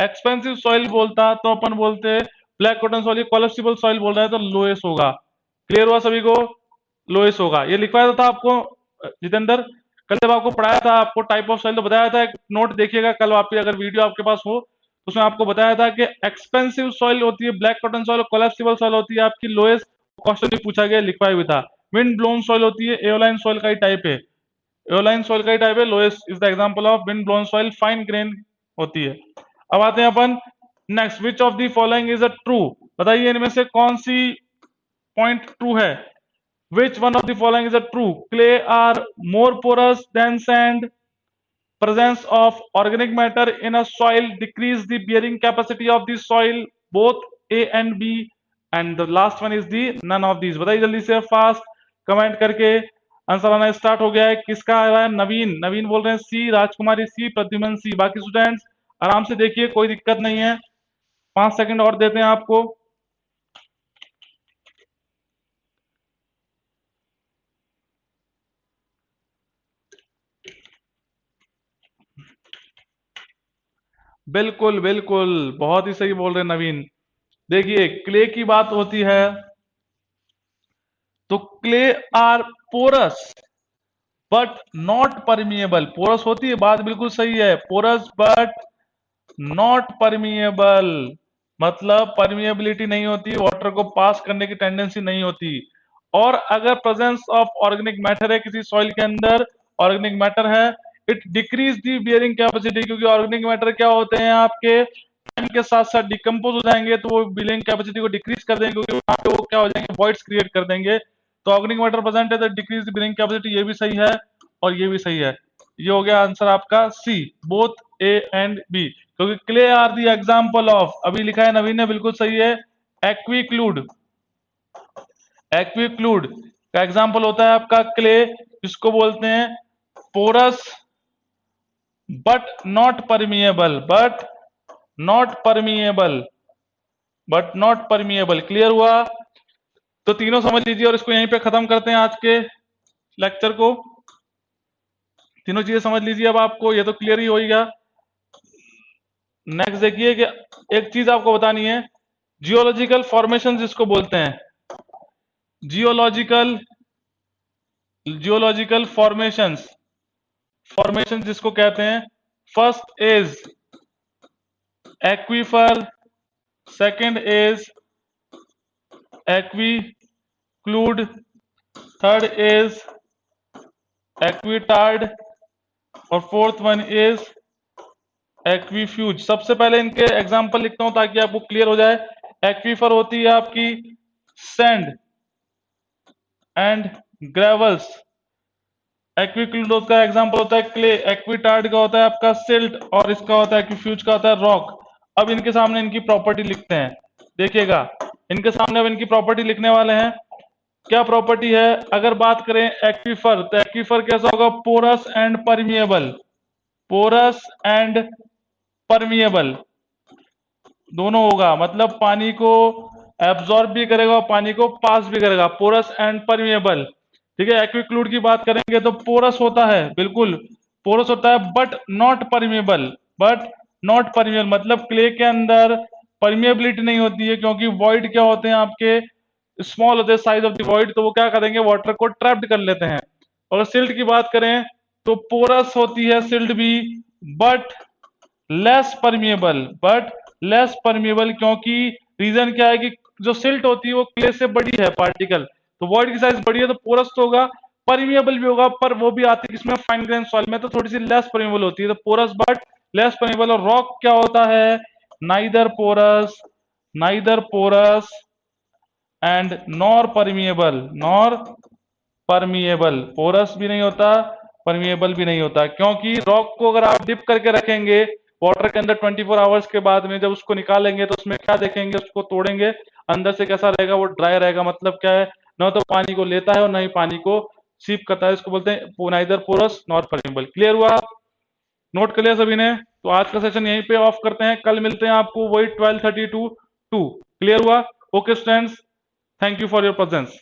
Speaker 1: एक्सपेंसिव सॉइल बोलता तो अपन बोलते black cotton soil. Collapsible soil बोल रहा है तो लोएस होगा। क्लियर हुआ सभी को? लोएस होगा। ये लिखवाया था आपको जितेंद्र, कल जब आपको पढ़ाया था, आपको टाइप ऑफ सॉइल तो बताया था। एक नोट देखिएगा कल, आपकी अगर वीडियो आपके पास हो, उसमें आपको बताया था कि एक्सपेंसिव सॉइल होती है ब्लैक कॉटन सॉइल, और कोलेप्सिबल सॉइल होती है आपकी लोएस्ट। क्वेश्चन भी पूछा गया, लिखवाया भी था। विंड ब्लोन सॉइल होती है, एओलाइन सॉइल का ही टाइप है, एओलाइन सॉइल का ही टाइप है। Loess is the example of wind blown soil, fine grain होती है। अब आते हैं अपन next. Which of the following is a true, बताइए इनमें से कौन सी पॉइंट ट्रू है। Which one of the following is a true? Clay are more porous than sand, presence of organic matter in a soil decrease the bearing capacity of the soil, both A and B, and the last one is the none of these। बताइए जल्दी से fast comment करके। Answer आना start हो गया है। किसका आ रहा है? नवीन, नवीन बोल रहे हैं सी, राजकुमारी सी, प्रद्युमन सी। बाकी स्टूडेंट्स आराम से देखिए, कोई दिक्कत नहीं है। 5 सेकंड और देते हैं आपको। बिल्कुल बिल्कुल, बहुत ही सही बोल रहे हैं नवीन। देखिए क्ले की बात होती है तो clay are porous but not permeable. Porous होती है, बात बिल्कुल सही है, पोरस बट नॉट परमिएबल, मतलब परमिएबिलिटी नहीं होती, वाटर को पास करने की टेंडेंसी नहीं होती। और अगर प्रेजेंस ऑफ ऑर्गेनिक मैटर है किसी सॉइल के अंदर, ऑर्गेनिक मैटर है, it decrease the bearing capacity, क्योंकि ऑर्गेनिक मैटर क्या होते हैं आपके, टाइम के साथ साथ डिकम्पोज हो जाएंगे तो वो बियरिंग कैपेसिटी को डिक्रीज कर देंगे, क्योंकि वहां पे वो क्या हो जाएंगे, वॉइड्स क्रिएट कर देंगे। तो ऑर्गेनिक मैटर प्रेजेंट है तो डिक्रीज द बियरिंग कैपेसिटी, ये भी सही है और ये भी सही है। ये हो गया आंसर आपका C, both A and B. क्योंकि clay are the example of, अभी लिखा है नवीन ने, बिल्कुल सही है, एक्विक्लूड। एक्विक्लूड का एग्जाम्पल होता है आपका क्ले, जिसको बोलते हैं porous but not permeable, but not permeable, but not permeable. Clear हुआ? तो तीनों समझ लीजिए और इसको यहीं पे खत्म करते हैं आज के लेक्चर को। तीनों चीजें समझ लीजिए अब आपको, ये तो क्लियर ही होगा। नेक्स्ट देखिए कि एक चीज आपको बतानी है, जियोलॉजिकल फॉर्मेशन जिसको बोलते हैं, जियोलॉजिकल, जियोलॉजिकल फॉर्मेशंस, फॉर्मेशन जिसको कहते हैं। First is aquifer, second is aquiclude, third is aquitard और फोर्थ वन इज एक्वीफ्यूज। सबसे पहले इनके एग्जांपल लिखता हूं ताकि आपको क्लियर हो जाए। एक्वीफर होती है आपकी सैंड एंड ग्रेवल्स, एक्वीक्लूड का एग्जांपल होता है क्ले, एक्विटार्ड का होता है आपका सिल्ट और इसका होता है एक्वीफ्यूज का होता है रॉक। अब इनके सामने इनकी प्रॉपर्टी लिखते हैं, देखिएगा इनके सामने अब इनकी प्रॉपर्टी लिखने वाले हैं। क्या प्रॉपर्टी है? अगर बात करें एक्वीफर, तो एक्वीफर कैसा होगा? Porous and permeable, porous and permeable दोनों होगा, मतलब पानी को एब्जॉर्ब भी करेगा और पानी को पास भी करेगा, पोरस एंड परमिएबल। ठीक है, एक्विक्लूड की बात करेंगे तो पोरस होता है, बिल्कुल पोरस होता है, but not permeable, but not permeable मतलब क्ले के अंदर परमिएबिलिटी नहीं होती है, क्योंकि वॉइड क्या होते हैं आपके, स्मॉल होते हैं साइज ऑफ द वॉइड, तो वो क्या करेंगे, वाटर को ट्रैप्ड कर लेते हैं। और सिल्ट की बात करें तो पोरस होती है सिल्ट भी, बट लेस परमिएबल, क्योंकि रीजन क्या है कि जो सिल्ट होती है वो क्ले से बड़ी है पार्टिकल, तो वॉइड की साइज बड़ी है तो पोरस तो होगा, परमिएबल भी होगा, पर वो भी आती है किसमें, फाइन ग्रेन सॉइल में, तो थोड़ी सी लेस परमिएबल होती है, तो पोरस बट लेस परमिएबल। और रॉक क्या होता है? Neither porous and nor permeable, porous भी नहीं होता, परमिएबल भी नहीं होता, क्योंकि रॉक को अगर आप डिप करके रखेंगे वाटर के अंदर 24 आवर्स के बाद में, जब उसको निकालेंगे तो उसमें क्या देखेंगे, उसको तोड़ेंगे, अंदर से कैसा रहेगा, वो ड्राई रहेगा, मतलब क्या है, ना तो पानी को लेता है और ना ही पानी को सीप करता है, इसको बोलते हैं neither porous nor permeable. Clear हुआ? नोट कर लिया सभी ने? तो आज का सेशन यहीं पे ऑफ करते हैं, कल मिलते हैं आपको वही 12:32 टू। क्लियर हुआ? Okay students, thank you for your presence.